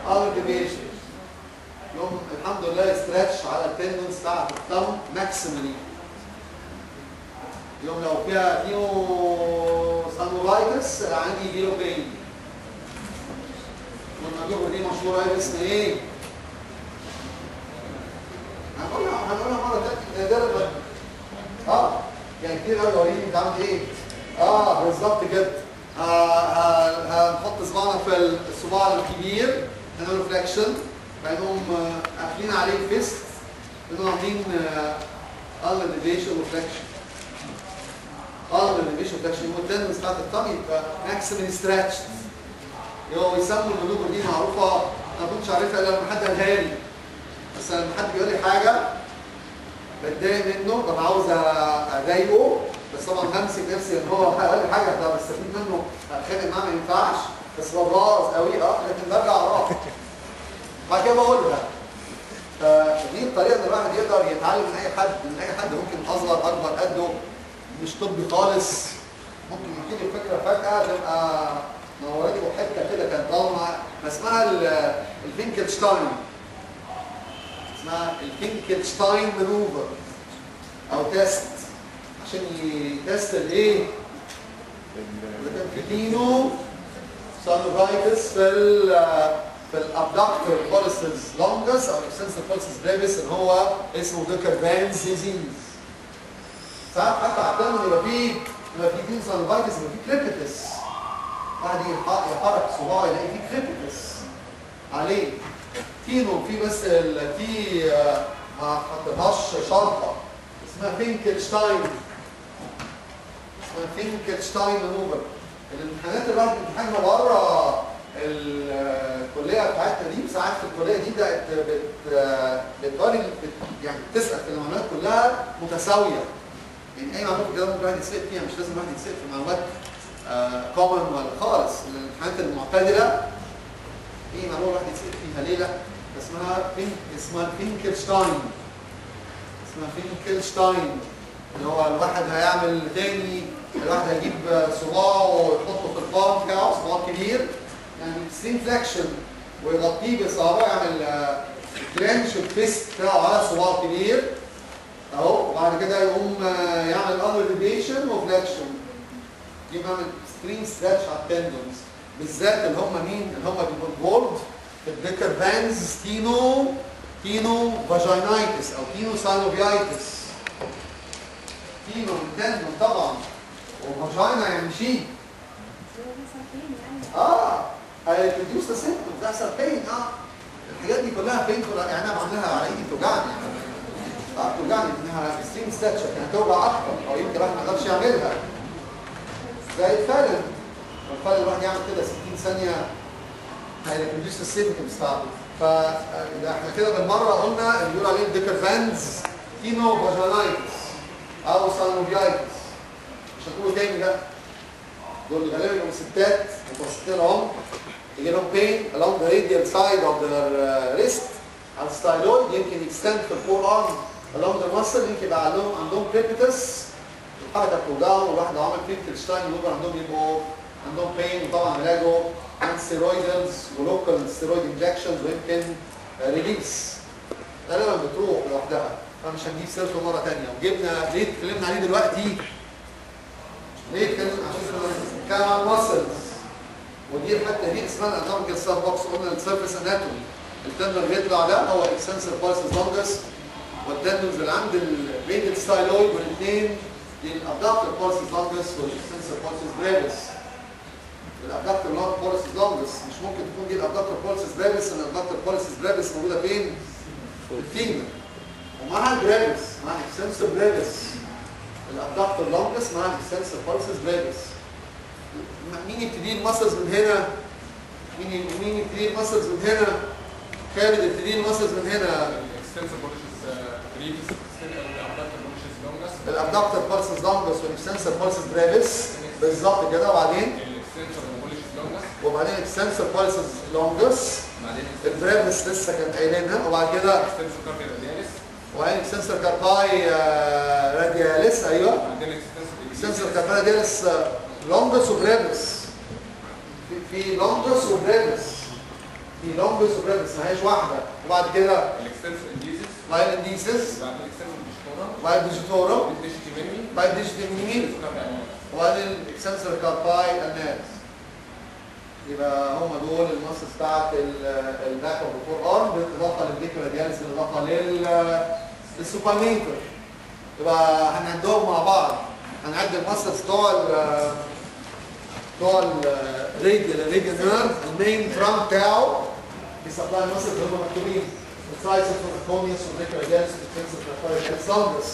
عامل ديفيشن. يقوم الحمد لله يستريتش على التندونز بتاعت الثumb ماكسيمالي. يوم لو فيها تينو سانوفايتس عندي يجيله بين. والمجهول دي مشهوره باسم ايه؟ هنقولها مره ثانيه نادرا. يعني كتير قوي وريني انت عامل ايه؟ بالظبط كده. هنحط صباعنا في الصباع الكبير، هنعمل فليكشن، بعدين قافلين عليه الفيست، بعدين عاملين انليفيشن وفليكشن. انليفيشن وفليكشن والتندنس بتاعت الطمي يبقى ماكسيمالي ستريتشد. يسموا المانوفر دي معروفه، انا ما كنتش عارفها الا لما حد قالها لي. بس لما حد بيقول لي حاجه بتضايق منه، طب عاوز اضايقه، بس طبعا همسك نفسي ان هو اقل حاجه ده بستفيد منه، اتخانق معاه ما ينفعش، بس بباظ قوي لكن برجع وراه. بعد كده بقولها. فدي الطريقه ان الواحد يقدر يتعلم من اي حد، ممكن اصغر اكبر قده، مش طبي خالص، ممكن يجي لي فكره فجاه تبقى نورتي حته كده كانت ضلمه، اسمها الفينكلشتاين. اسمها الفينكلشتاين مانوفر او تيست، عشان يتست الايه؟ اذا كان في دينو سانوفايتس في الابدكتور بوليسز لونجس او اكستنسور بوليسز بريفيس اللي هو اسمه ديكر فانز ديزيز. ساعات حتى عندنا يبقى فيه دين سانوفايتس، يبقى فيه كريبيتس، واحد يحرك صباعه يلاقي فيه كريبيتس عليه. تينو في بس في ما حطيتهاش شرطه اسمها فينكلشتاين، مانوفر. الامتحانات اللي الواحد بيمتحنها بره الكليه بتاعتنا دي، ساعات في الكليه دي بقت بتوري يعني بتسال في المعلومات كلها متساويه، يعني اي معلومه كده ممكن الواحد يتسال فيها، مش لازم الواحد يتسال في معلومات كومن ولا خالص. الامتحانات المعتدله في معلومه الواحد يتسال فيها ليه لا؟ اسمها فينكلشتاين، اللي هو الواحد هيعمل تاني، الواحد هيجيب صباعه ويحطه في البالم بتاعه، صباع كبير يعني اكستريم فليكشن، ويغطيه بصوابعه، يعمل كلانش الفيست بتاعه على صباع كبير اهو، وبعد كده يقوم يعمل اندر ديفيشن وفليكشن، يعمل اكستريم ستريتش على التندونز، بالذات اللي هم مين؟ اللي هم بيبقوا انفولد في الديكر فانز تينو فاجينايتس او تينو ساينوفيايتس. تينو التندون طبعا، وفاجينا يعني شيء. هيريديوس ذا سيمبتومز، بيحصل بين. الحاجات دي كلها بين، يعني انا بعملها على ايدي بتوجعني، بتوجعني انها ستريم ستاتش، يعني هتوجع اكتر، او يمكن الواحد ما يقدرش يعملها. زي الفالن، الواحد يعمل كده 60 ثانيه هيريديوس ذا سيمبتومز بتاعته. فاحنا كده بالمره قلنا اللي بيقول عليه ديكر فانز تينو فاجينايتس او ساينوفيايتس، مش هتقولوا تاني ده. دول غالبا يبقوا ستات متوسطين العمر، يجي لهم pain along the radial side of their wrist على الستايلويد، يمكن يكستند في الفور ارم along the muscle، يمكن يبقى عندهم كريبيتس، الحركه بتوجعهم، والواحد لو عمل فينكلشتاين مانوفر عندهم pain، وطبعا علاجه ستيرويدز ولوكال ستيرويد انجكشنز، ويمكن ريليس غالبا بتروح لوحدها، فمش هنجيب سيرته مره ثانيه. وجبنا ليه اتكلمنا عليه دلوقتي؟ ليه اتكلمنا؟ عشان كان عن الماسلز، ودي الحته دي اسمها الاناتوميكال سيل بوكس. قلنا السيرفيس اناتومي، التندون اللي بيطلع ده هو اكستنسور بوليسز لونجس، والتندونز اللي عند الريديال ستايلويد، والاثنين للابدكتور بوليسز لونجس والاكستنسور بوليسز بريفيس. الابدكتور بوليسز لونجس مش ممكن تكون دي الابدكتور بوليسز بريفيس، لان الابدكتور بوليسز بريفيس موجوده فين؟ في الفيمر، ومعها البريفيس، مع الاكستنسور بريفيس. الابدكتور لونجس مع الاكستنسور بوليسز بريفيس. مين يبتدي المسلز من هنا؟ مين يبتدي المسلز من هنا؟ خالد يبتدي المسلز من هنا. الاكستنسور بوليسز بريفيس، الابدكتور بوليسز لونجس، الابدكتور بوليسز لونجس والاكستنسور بوليسز بريفيس، بالظبط كده. وبعدين وبعدين الاكستنسور بوليسز لونجس، البريفيس لسه كانت قايلينها، وبعد كده الاكستنسور كارباي رادياليس، وبعدين الاكستنسور كارباي رادياليس، ايوه، الاكستنسور كارباي رادياليس لونجس وبريفيس. في لونجس وبريفيس، ما هيش واحده. وبعد كده الاكستنسور انديسيس، وبعدين الانديسيس، وبعدين الاكستنسور ديجيتورا، وبعدين الديجيتورا، الديجيتيميني، وبعدين الديجيتيميني، وبعدين الاكستنسور كارباي الناس. يبقى هم دول الماسلز بتاعت الباك اوف الفور ارم، بالاضافه للديكو رادياليس، بالاضافه للسوبامينتر. يبقى هنعدهم مع بعض، هنعد الماسلز بتوع الراديال نيرف، المين ترام بتاعه بيسبلاي الماسلز اللي هم مكتوبين: الترايسبس والكونيوس والديكو رادياليس والتنسور لونجس.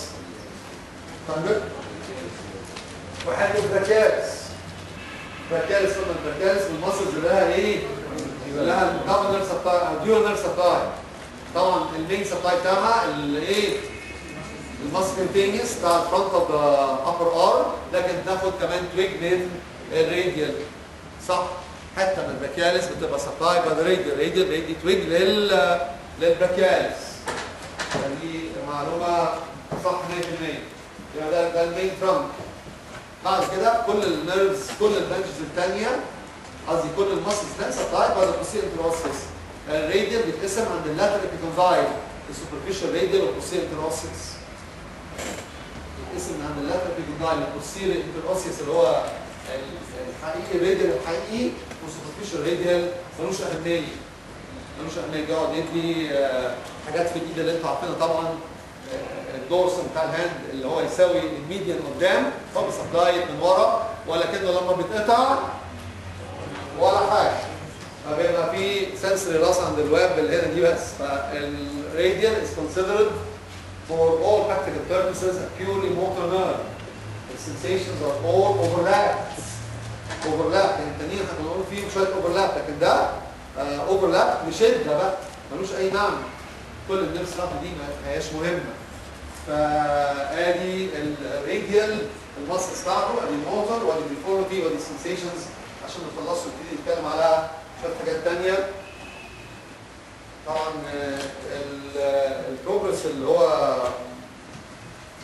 فاهم؟ وحاجه براكالس، قلنا البراكالس والماسلز اللي لها ايه؟ اللي لها الدبل نيرف سبلاي او ديول نيرف سبلاي. طبعا المين سبلاي بتاعها الايه؟ الماسكنتينيوس بتاع الفرونت اوف ذا ابر ارم، لكن تاخد كمان تويج من الراديال. صح؟ حته من البراكياليس بتبقى سبلاي باي ذا راديال رادي تويج للبراكياليس. دي معلومه صح 100%. يبقى ده المين ترانك. بعد كده كل النيرفز كل البرانشز الثانيه قصدي كل المسلز ده سبلاي باي ذا بوستيريور انتروسيس. الراديال بيتقسم عند اللاترال ابيكوندايل السوبرفيشال راديال والبوستيريور انتروسيس. بيتقسم عند اللاترال ابيكوندايل البوستيريور انتروسيس اللي هو الحقيقي الراديال الحقيقي والسوبرفيشال راديال ملوش اهميه. يقعد يدي حاجات في الايد اللي انتوا عارفينها طبعا. الدورسن بتاع الهاند اللي هو يساوي الميديان قدام فبسبلاي من ورا، ولكنه لما بيتقطع ولا حاجه فبيبقى في سنسوري لاس عند الواب اللي هنا دي بس. فالراديال is considered for all practical purposes a purely motor nerve. The sensations are all overlapped. يعني التانيين احنا كنا بنقول فيهم شويه اوفرلاب، لكن ده اوفرلاب بشده بقى ملوش اي معنى. كل النيرفز دي ما هياش مهمه. فادي الراديال الماسكس بتاعته، ادي الموتور وادي الديفورميتي وادي السنسيشنز عشان نخلصوا ونبتدي نتكلم على شويه حاجات ثانيه. طبعا البروجرس اللي هو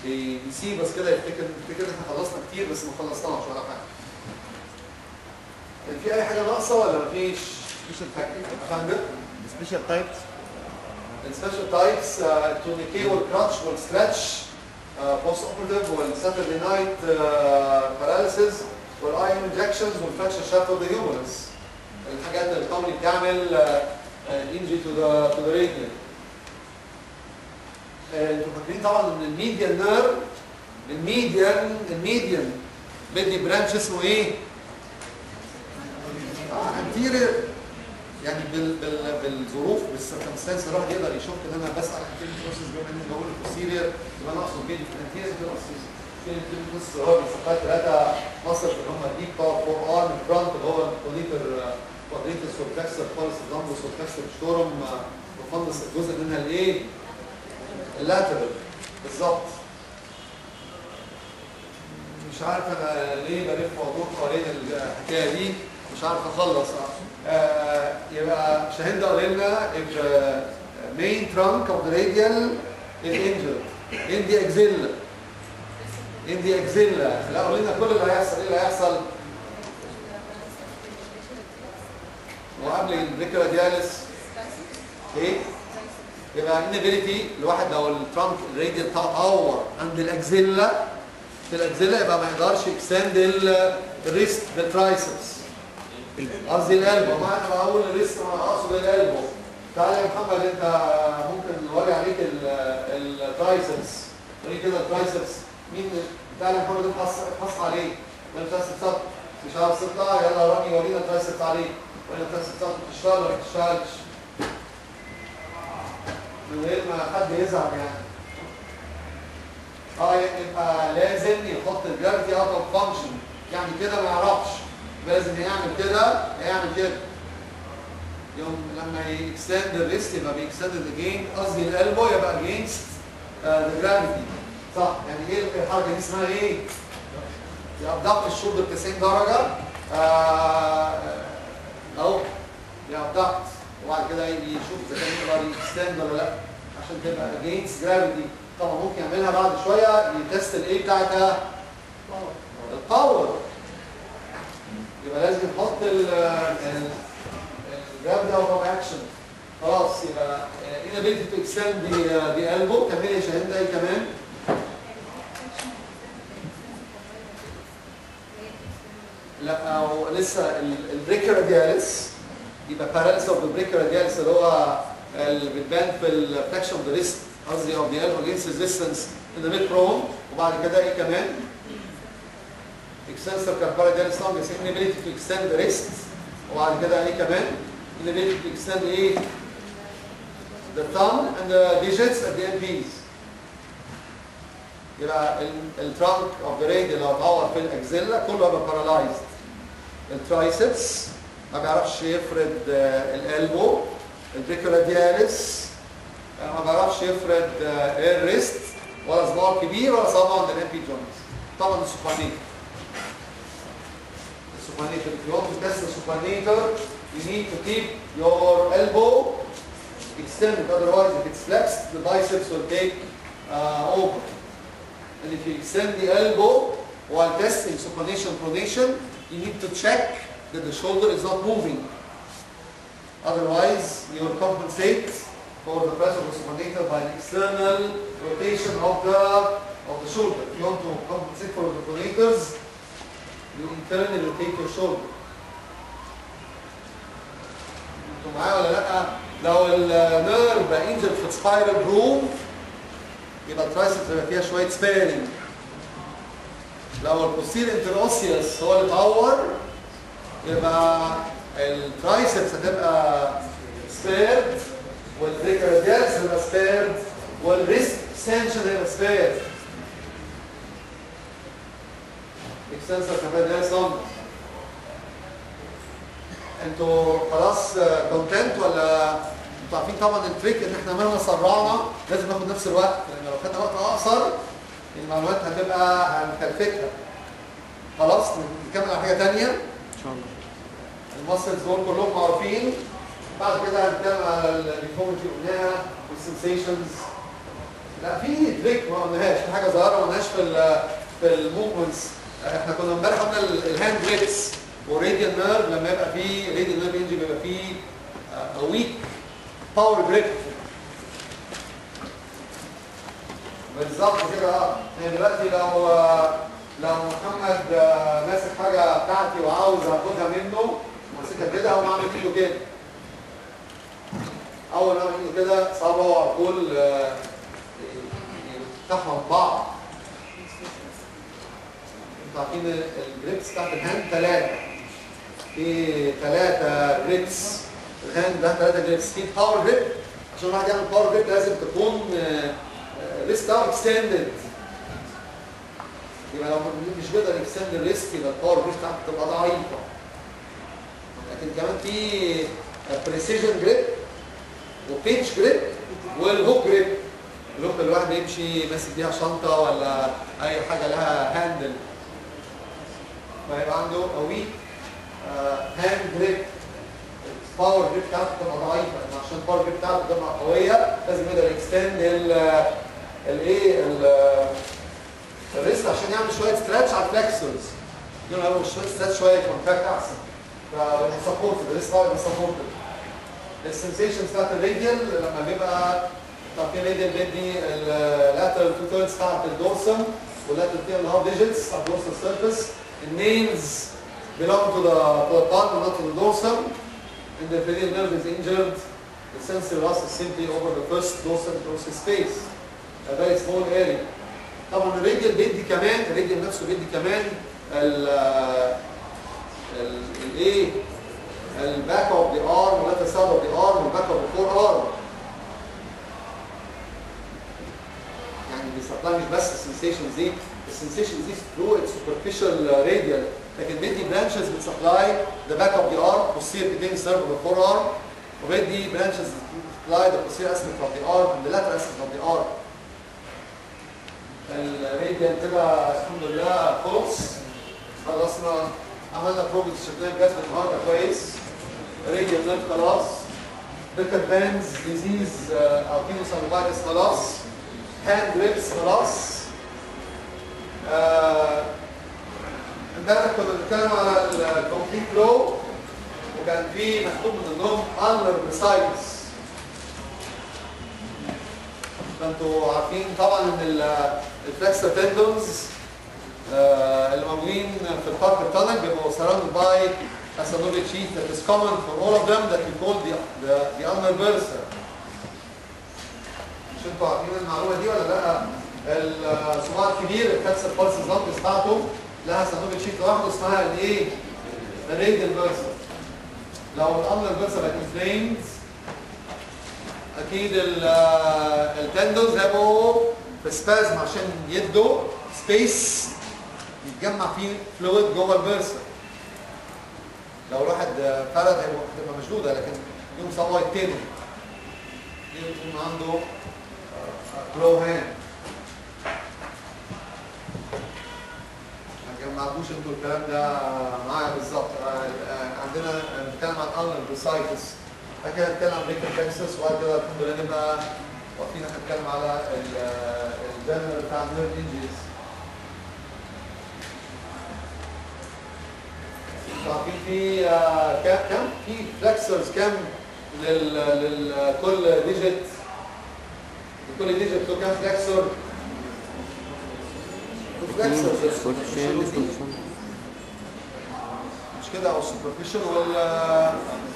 بيسيب بس كده يفتكر احنا خلصنا كتير بس ما خلصناش ولا حاجه. كان في اي حاجه ناقصه ولا مفيش؟ سبيشال فاهم؟ سبيشال تايبس. السبيشال تايبس التونيكي والكراتش والستريتش بوست اوبرتيف والساتردي نايت باراليسيس والاي انجكشنز والفراكشر شافت اوف ذا هيومرس. الحاجات اللي الكومني بتعمل انجري تو ذا راديال. انتوا فاكرين طبعا ان الميديان نيرف الميديان بدي برانش اسمه ايه؟ انتيرير. يعني بالظروف بالسيركمستانس الواحد يقدر يشوف ان انا بسال انتيرير بروسيس بما اني بقول البوستيرير يبقى انا اقصد بيه الانتيرير بروسيس. الانتيرير بروسيس هو بيسقط ثلاثه مصر اللي هم الديب فور ارم فرونت اللي هو كوادريتس والفلكسر خالص اللامبوس والفلكسر شتورم وفندس الجزء منها الايه؟ اللاترال بالظبط. مش عارف انا ليه بلف وادور حوالين الحكايه دي مش عارف اخلص. يبقى شاهين ده قال لنا main trunk of the radial is injured in the axilla. لا قول لنا كل اللي هيحصل ايه اللي هيحصل؟ وقبل البريكرادياليس ايه؟ يبقى inability الواحد لو الترانك الراديال بتاعه اتعور عند الاكزيلا في الاكزيلا يبقى ما يقدرش يكستند الريست بالترايسبس. قصدي القلبه، ما انا بقول الريست انا اقصد القلبه. تعالى يا محمد انت ممكن نوري عليك الترايسبس. وري كده الترايسبس مين؟ تعالى يا محمد انت حص عليه. وين الترايسبس؟ مش عارف تطلع يلا رامي ورينا الترايسبس عليه. وين الترايسبس بتشتغل ولا ما بتشتغلش؟ من غير ما حد يزعل يعني. يبقى لازم يحط الجرافيتي اوت اوف فانكشن، يعني كده ما يعرفش. لازم يعمل كده يوم لما يكستند الريست يبقى بيكستند اجين قصدي القلبه يبقى اجينست ذا جرافيتي. صح؟ يعني ايه الحركه دي اسمها ايه؟ يبدأ الشولدر 90 درجه اهو يبدأ وبعد كده يشوف اذا كان يقدر يكستند ولا لا عشان تبقى اجينست جرافيتي. طبعا ممكن يعملها بعد شويه يتست الايه بتاعتها؟ الباور. يبقى لازم نحط الجرافيتي اوت اوف اكشن. خلاص يبقى inability to extend the elbow. كملي يا شاهين ده كمان. لا او لسه البريكرادياليس يبقى paralysis of the brachioradialis اللي هو اللي بتبان في الفلكشن اوف ذا ريست قصدي of the elbow against resistance in the mid prone. وبعد كده ايه كمان؟ extensor carpaladialis longus inability to extend the wrist. وبعد كده ايه كمان؟ inability to extend ايه؟ the thumb and the digits at the MPs. يبقى الترانك اوف ذا radial لو اتعور في الاكزيلا كله هيبقى paralyzed. الترايسبس ما بيعرفش يفرد الالبو. البريكورادياليس ما بيعرفش يفرد الريست. ولا صباع كبير ولا صباع عند الام بي جوينت. طبعا السوبانيتر. Supinator. If you want to test the supinator, you need to keep your elbow extended. Otherwise, if it's flexed, the biceps will take over. And if you extend the elbow while testing supination pronation, you need to check that the shoulder is not moving. Otherwise, you will compensate for the pressure of the supinator by the external rotation of the shoulder. If you want to compensate for the pronators, you internally rotate your shoulder. انتوا معايا ولا لا؟ لو النيرف بقى انجر في سبايرال بروم يبقى الترايسبس هيبقى فيها شويه سبيرنج. لو البوستير انتروسيوس هو اللي اتعور يبقى الترايسبس هتبقى سبيرد والريكارديالس هتبقى سبيرد والريست اكستنشن هيبقى سبيرد. اكستنسر كمان ده صم. انتوا خلاص كونتنت ولا انتوا عارفين طبعا التريك ان احنا مهما سرعنا لازم ناخد نفس الوقت، لان لو خدنا وقت اقصر المعلومات هتبقى هنكلفتها. خلاص نكمل على حاجه ثانيه ان شاء الله. الماسلز دول كلهم معروفين. بعد كده هنتكلم على الديفورميتي قلناها والسنسيشنز. لا في تريك ما قلناهاش، في حاجه صغيره ما قلناهاش في الموفمنتس. احنا كنا امبارح قلنا الهاند جريبس والراديال نيرف. لما يبقى فيه راديال نيرف انجري بيبقى فيه ويك باور جريب. بالظبط كده. يعني دلوقتي لو محمد ماسك حاجه بتاعتي وعاوز اخدها منه ماسكها كده او اعمل ايده كده. اول ما اعمل ايده كده صعبه على طول يفتحوا بعض. انتوا عارفين الجريبس بتاعت الهاند 3. في 3 جريبس. الهاند ده 3 جريبس. في باور جريب. عشان الواحد يعمل باور جريب لازم تكون الريست بتاعه اكستندد. يبقى لو مش بيقدر يكستند الريست يبقى الباور جريب بتاعته تبقى ضعيفه. لكن كمان في بريسيجن جريب وبيتش جريب والهوك جريب. الهوك اللي الواحد يمشي ماسك بيها شنطه ولا اي حاجه لها هاندل. فيبقى عنده ويك هاند جريب. الباور جريب بتاعته تبقى ضعيفه، عشان الباور جريب بتاعته تبقى قويه لازم يقدر يكستند الريست عشان يعمل شويه ستريتش على الفلكسورز. يعمل شويه ستريتش شويه كونتاكت احسن. فيبقى سبورتد، الريست بتاعه يبقى سبورتد. السنسيشن بتاعت الراديال لما بيبقى طبعا الراديال بيدي اللاترال 2/3 بتاعت الدورسم واللاترال 3.5 digits بتاعت الدورسال سيرفيس. The nails belong to the palm and not to the dorsum. When the radial nerve is injured, the sensory loss is simply over the first dorsal interosseous space, a very small area. طبعا الراديال بيدي كمان، الراديال نفسه بيدي كمان الايه؟ الباك اوف ذا ارم واللاتر سايد اوف ذا ارم والباك اوف ذا فور ارم. يعني بيسبلاي مش بس السنسيشنز دي، السنسيشنز دي through its superficial radial، لكن بيدي برانشز بتسبلاي ذا باك اوف ذا ارم posterior cutaneous nerve of the forearm، وبيدي برانشز بتسبلاي ذا posterior aspect of the arm and the lateral aspect of the arm. الراديال كده الحمد لله خلص. خلصنا عملنا بروجرس شفناه بجد النهارده كويس. راديال نيرف خلاص. بيكر بانز ديزيز او كينوسانوفايتس خلاص. هاند جريبس خلاص. امبارح كنا بنتكلم على الكومبليت فلو وكان في مكتوب من ضمنهم ulnar bursitis. فانتوا عارفين طبعا ان الفلكسر تندونز اللي موجودين في الكاربال تانل بيبقوا surrounded by a synovial sheath that is common for all of them that we call the ulnar bursa. مش انتوا عارفين المعلومه دي ولا لا؟ الصباع الكبير الفلكسر بالسز لانجز بتاعته لها synovial sheath لوحده اسمها الايه؟ الراديال bursa. لو الulnar bursa بقت inflamed اكيد التندونز هيبقوا في سبازم عشان يدوا سبيس يتجمع فيه فلويد جوه البرسه. لو الواحد فرد هتبقى مشدوده، لكن يوم سوا يتنوا يكون عنده فلو هاند. ما عندوش انتوا الكلام ده معايا بالظبط. عندنا بنتكلم عن النر بريسايتس، بعد كده هنتكلم عن ريكال تكسس، وبعد كده الحمد لله نبقى واقفين هنتكلم على الجنرال بتاع النيرف انجريز. عارفين في كام في فلكسرز كام لكل ديجيت؟ لكل ديجيت كام فلكسر؟ مش كده، او سوبرفيشال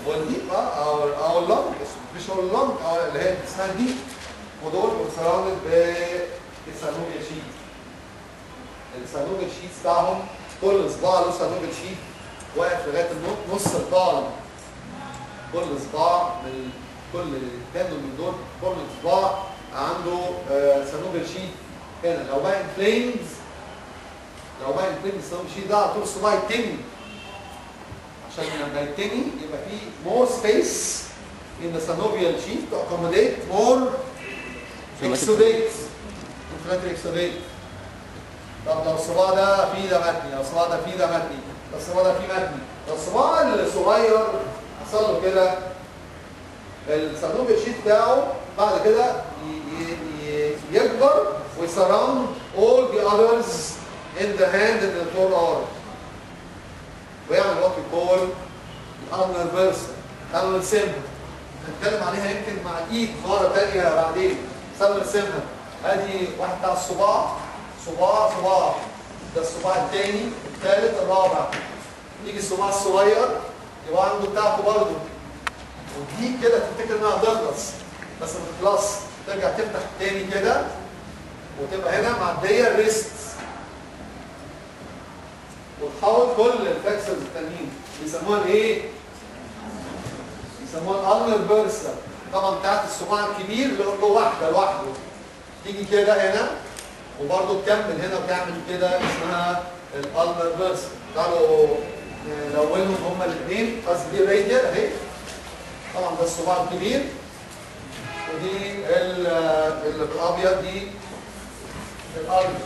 والديب او اللونج، السوبرفيشال واللونج اللي هي اسمها ديب، ودول سراوندد بالسانوفيال شيت. السانوفيال شيت بتاعهم كل صباع له سانوفيال شيت واقف لغايه نص البالم. كل صباع من كل تندون من دول، كل صباع عنده سانوفيال شيت هنا. لو بقى انفليمز السانوفيال شيت ده على طول الصباع يتني، عشان لما يتني يبقى فيه more space in the synovial sheath to accommodate more exudate inflammatory exudate. طب لو الصباع ده فيه ده متني، لو الصباع ده فيه ده متني، لو الصباع ده فيه متني، لو الصباع الصغير حصل له كده السانوفيال شيت بتاعه بعد كده يكبر ويسراوند all the others in the hand and the forearm ويعمل وات يقول الالنر فيرسا، الالنر سيمبل. هنتكلم عليها يمكن مع الايد مره ثانيه بعدين. الالنر سيمبل ادي واحد بتاع الصباع، صباع ده الصباع الثاني الثالث الرابع. يجي الصباع الصغير يبقى عنده بتاعته برضه، ودي كده تفتكر انها هتخلص بس ما تخلصش، ترجع تفتح تاني كده وتبقى هنا معديه الريست، وتحول كل الفلكسرز التانيين بيسموها الايه؟ بيسموها الالنر فيرسا. طبعا بتاعت الصباع الكبير له واحده لوحده، تيجي كده هنا وبرضه تكمل هنا وتعمل كده، اسمها الالنر فيرسا. تعالوا نلونهم هما الاثنين. قصدي دي راديال اهي، طبعا ده الصباع الكبير، ودي اللي بالابيض دي الالنر.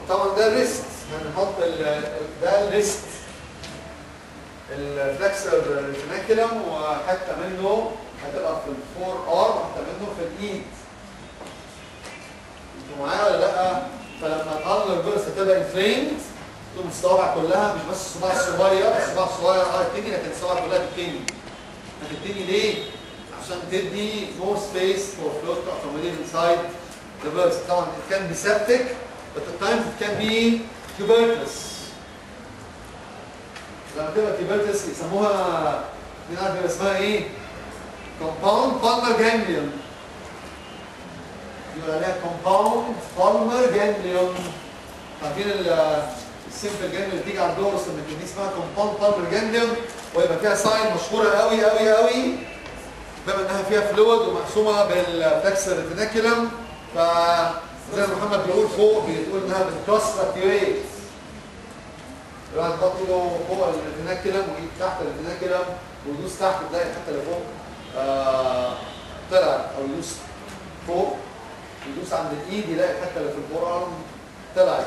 طبعا ده الريست، هنحط ده الريست الفلكسر ريتيناكولم، وحته منه هتبقى في الفور ارم وحته منه في الايد. انتوا معايا ولا لا؟ فلما الالنر فيرس هتبقى انفليمد تقوم الصوابع كلها، مش بس الصباع الصغير، الصباع الصغير هتتني، لكن الصوابع كلها تتني. هتتني ليه؟ عشان تدي more space for flow to accommodate inside the verse. طبعا it can be septic but at times it can be tuberculous. لما تبقى tuberculous يسموها، مين عارف يبقى اسمها ايه؟ compound palmar ganglion. يقول عليها compound palmar ganglion. عارفين السيمبل جانجليون اللي بتيجي على الدورس لما دي اسمها compound palmar ganglion، ويبقى فيها ساين مشهوره قوي قوي قوي بما انها فيها فلويد ومقسومه بالفلكسر ريتيناكولم. فزي ما محمد بيقول فوق، بيقول انها بتكروس فراكتيريت. الواحد يحط له فوق الريتيناكولم وايد تحت الريتيناكولم ويدوس تحت، تلاقي الحته اللي فوق طلعت، او يدوس فوق يدوس عند الايد يلاقي الحته اللي في الفور ارم طلعت.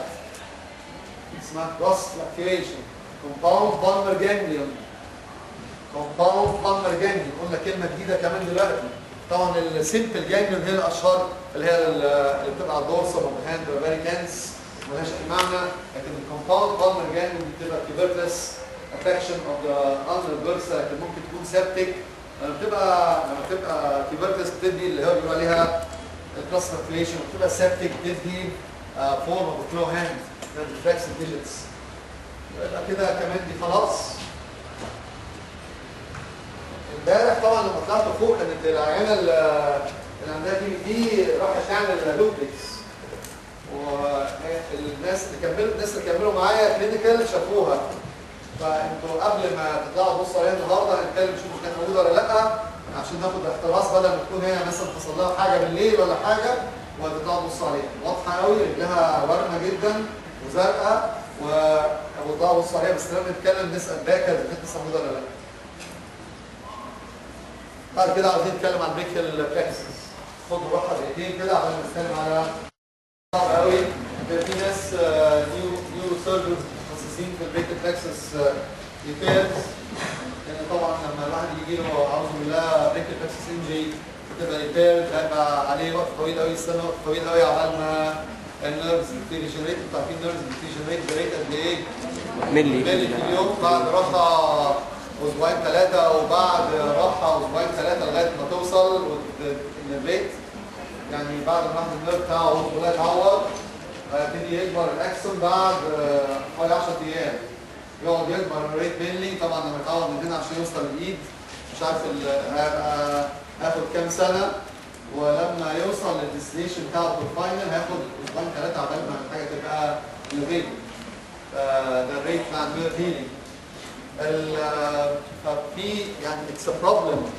اسمها كروس فراكتيريشن. كومباوند بالمر جانجليون. كومباوند بالمر جانجليون، قلنا كلمه جديده كمان دلوقتي. طبعا السيمبل جانجليون هي الاشهر، اللي هي اللي بتبقى على الدورسال والهاند والفاريكانس، مالهاش اي معنى. لكن الكومباوند بالمر جانجليون بتبقى tuberculous affection of the ulnar bursa، لكن ممكن تكون septic. لما بتبقى tuberculous بتدي اللي هو بيقولوا عليها الكروس فراكتيريشن، وبتبقى septic بتدي form of the claw hand that reflects the digits. يبقى كده كمان دي خلاص. امبارح طبعا لما طلعت فوق كانت العيانه اللي عندها دي راحت تعمل دوبلكس، والناس اللي كملوا معايا كلينيكال شافوها. فانتوا قبل ما تطلعوا تبصوا عليها النهارده هنتكلم نشوفوا كانت موجوده ولا لا، عشان ناخد احتراس بدل ما تكون هي مثلا حصل لها حاجه بالليل ولا حاجه وهتطلعوا تبصوا عليها. واضحه قوي، رجلها ورمه جدا وزرقاء، وهتطلعوا تبصوا عليها. بس لما نتكلم نسال باكر اذا كانت لسه موجوده ولا لا. بعد كده عاوزين نتكلم عن بريكيال بلكسس. خدوا راحه دقيقتين كده عشان نتكلم على صعب قوي. في ناس نيورو سيرجنز متخصصين في البريكيال بلكسس ريبيرز، لان طبعا لما الواحد يجي له اعوذ بالله بريكيال بلكسس انجري بتبقى ريبيرز هيبقى عليه وقت طويل قوي، استنى وقت طويل قوي عقبال ما النيرفز بتريجنريت. انتوا عارفين النيرفز بتريجنريت بريت قد ايه؟ ملي في اليوم، بعد راحه اسبوعين ثلاثه، وبعد راحه اسبوعين ثلاثه لغايه ما توصل الريت. يعني بعد ما الواحد النيرف بتاعه كلها يتعور هيبتدي يكبر الاكسون بعد حوالي 10 ايام. يقعد يكبر الريت ملي طبعا لما يتعور من هنا عشان يوصل للايد مش عارف هيبقى هياخد كام سنه، ولما يوصل للديستنيشن بتاعه في الفاينل هياخد اسبوعين ثلاثه عقبال ما الحاجه تبقى ليفل. ده الريت بتاع النيرف هيلينج. ففي يعني اتس بروبلم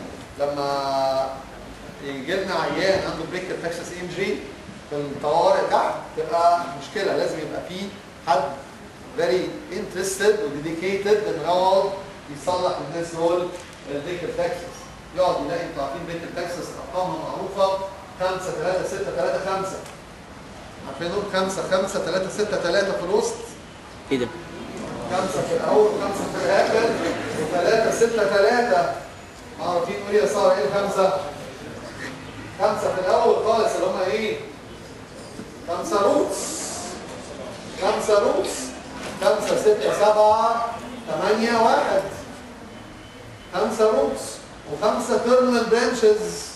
لما يجي لنا عيان عنده بريكيال بلكسس انجري في الطوارئ تحت، تبقى مشكله. لازم يبقى في حد فيري انترستد وديديكيتد انه يقعد يصلح الناس دول البريكيال بلكسس. يقعد يلاقي انتوا عارفين بريكيال بلكسس ارقامها معروفه 5 3 6 3 5. عارفين دول 5 5 3 6 3 في الوسط. ايه ده؟ 5 في الاول و5 في الاخر و3 6 3. عارفين نقول يا ساره ايه الخمسه؟ 5 في الاول خالص اللي هم ايه؟ 5 روتس. 5 روتس 5 6 7 8 1. 5 روتس و5 تيرمينال برانشز.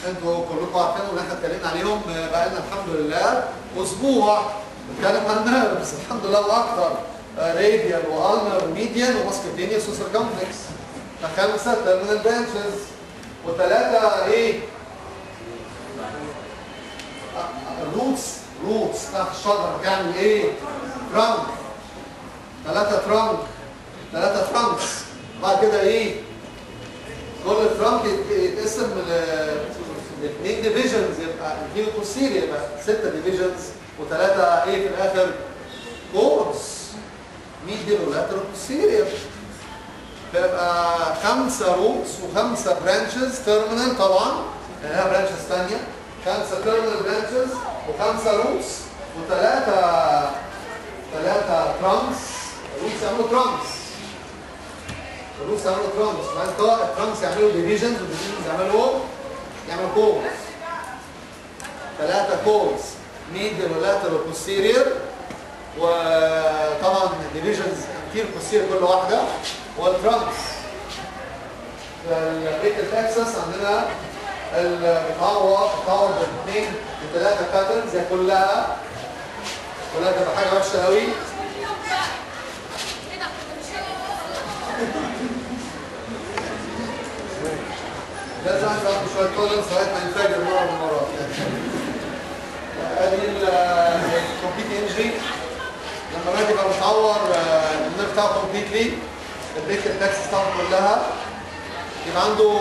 انتوا كلكم عارفينهم اللي احنا اتكلمنا عليهم بقى لنا الحمد لله اسبوع بنتكلم عن النيرفز الحمد لله واكثر. راديال والنر وميديان وماسكوتينيوس وسيركمفلكس. 5 تيرمينال برانشز و3 ايه؟ روتس تحت الشجره بتعمل ايه؟ ترانك. 3 ترانك 3 ترانكس. بعد كده ايه؟ كل ترانك يتقسم لاثنين ديفيجنز، يبقى الفيو بوستيريور يبقى 6 ديفيجنز و3 ايه في الاخر؟ كورس ميديال ولاترال بوستيريور. فيبقى 5 روتس و5 برانشز تيرمينال طبعا لها برانشز ثانيه. 5 تيرمينال برانشز و5 روتس و3 ترانكس. الروتس يعملوا ترانكس. الروتس يعملوا ترانكس. بعد الترانكس يعملوا ديفيجنز والديفيجنز يعملوا كورس. 3 كورس ميديال ولاترال بوستيريور، وطبعا ديفيجنز كتير بوستيريور كل واحده، والترانكس. البريكيال بلكسس عندنا بتعوض باثنين وثلاثه باترنز. هي كلها تبقى حاجه وحشه قوي. لازم عنده شويه تولرنس لغايه ما ينفجر مره من المرات. ادي الكومبليت انجري لما الواحد يبقى متعور النيرف بتاعه كومبليتلي. البريكيال بلكسس بتاعته كلها يبقى عنده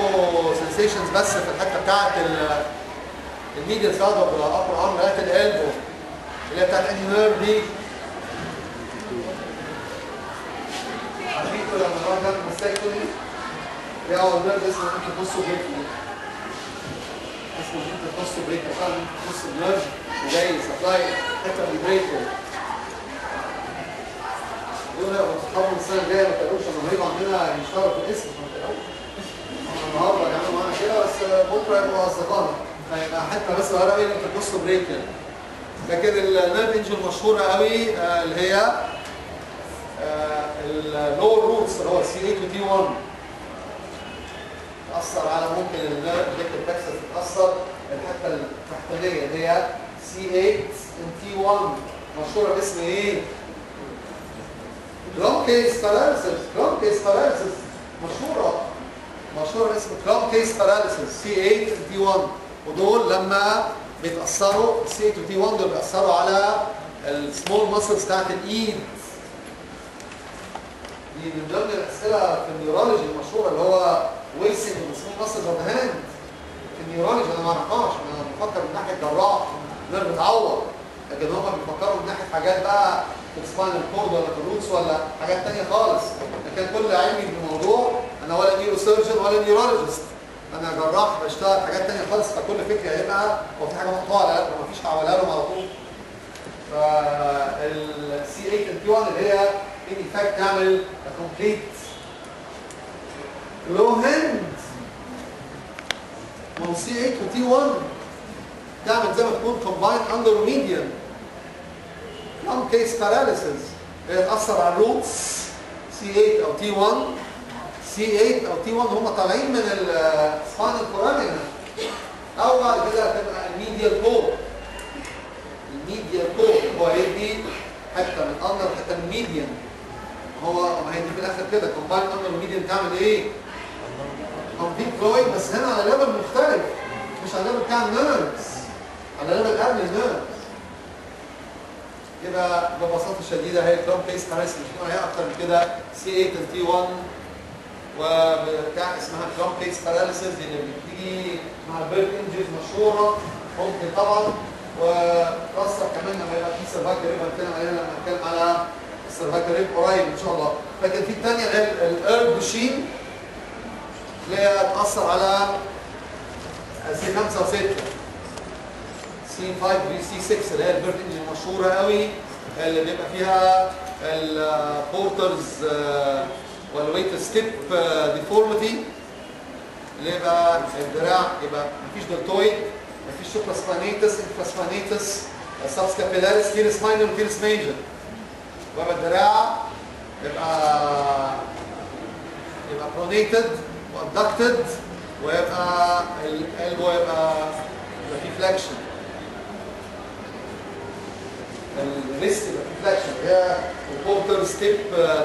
سنسيشنز بس في الحته بتاعت الميديال سايد اوف الابر ارم لغايه الالبو اللي هي بتاعت انهي نيرف دي. عارفين لما الواحد يعمل ماستكتومي يقعد النيرف اسمه انتركوستال بريك. اسمه انتركوستال بريك عشان انتركوستال نيرف وجاي سبلاي حته من البريكو. دول اصحابهم السنه الجايه ما تقولوش انا هيبقى عندنا يشتغلوا في الاسم ما تقولوش. النهارده هيعملوا معانا كده بس بكره يبقوا اصدقائنا. هيبقى حته بس صغيره قوي انتركوستال بريك يعني. لكن النيرف انجري المشهوره قوي اللي هي اللور روتس اللي هو سي 8 وتي 1 تاثر على ممكن البريكيال بلكسس تتاثر الحته التحتانيه اللي هي سي 8 تي 1 مشهوره باسم ايه؟ كلامكيس باراليسيس. كلامكيس باراليسيس مشهوره باسم كلامكيس باراليسيس سي 8 تي 1. ودول لما بيتاثروا سي 8 وتي 1 دول بيأثروا على السمول ماسلز بتاعت الايد. دي من ضمن الاسئله في النيورولوجي المشهوره اللي هو ويلسون والسمول ماسلز اوف ذا هاند. في النيورولوجي انا ما اعرفهاش، انا بفكر من ناحيه جراح نيرف اتعور، لكن هم بيفكروا من ناحيه حاجات بقى في السباينال كورد ولا في الروتس ولا حاجات ثانيه خالص. لكن كل علمي بالموضوع انا ولا نيورو سيرجن ولا نيورولوجيست، انا جراح بشتغل حاجات ثانيه خالص، فكل فكره هيبقى هو في حاجه مقطوعه ولا لا، مفيش هعملها لهم على طول. فالسي 8 والتي 1 اللي هي ان افكت تعمل كومبليت لو هاند. ما هو سي 8 وتي 1 تعمل زي ما تكون كومبايند اندر ميديان لونج كيس باراليسيس، هي تاثر على الروتس سي 8 او تي 1. سي 8 او تي 1 هم طالعين من السباينال فورامينا، او بعد كده هتبقى الميديال كور. الميديال كور هو هيدي حته من اندر حته من ميديان، هو ما هيدي في الاخر كده كومبايند اندر ميديان تعمل ايه؟ كومبليت فلويد، بس هنا على ليفل مختلف، مش على ليفل بتاع النيرفز، على ليفل قبل النيرفز. يبقى ببساطه شديده هي كلوم كيس باراليسيس، مش هي اكتر من كده. سي 8 والتي 1 وبتاع اسمها كلوم كيس باراليسيس اللي بتيجي مع البيرد انجريز مشهوره ممكن طبعا، وخاصه كمان لما يبقى في سيرفايكال ريب هنتكلم عليها لما نتكلم على السيرفايكال ريب قريب ان شاء الله. لكن في الثانيه اللي هي الارب ماشين اللي هي تاثر على سي 5 و6 سي 5 وسي 6 اللي هي البيرد انجري المشهوره قوي اللي بيبقى فيها البورترز والويت ستيب ديفورميتي، اللي يبقى الدراع يبقى مفيش دلتويد، مفيش سوبراسبانيتس انفراسبانيتس سبسكابيلاريس تيرس ماينور وتيرس ميجر، ويبقى الدراع يبقى برونيتد وابدكتد، ويبقى الالبو يبقى في فلاكشن، الريست يبقى في فلاكشن، هي البورتر ستيب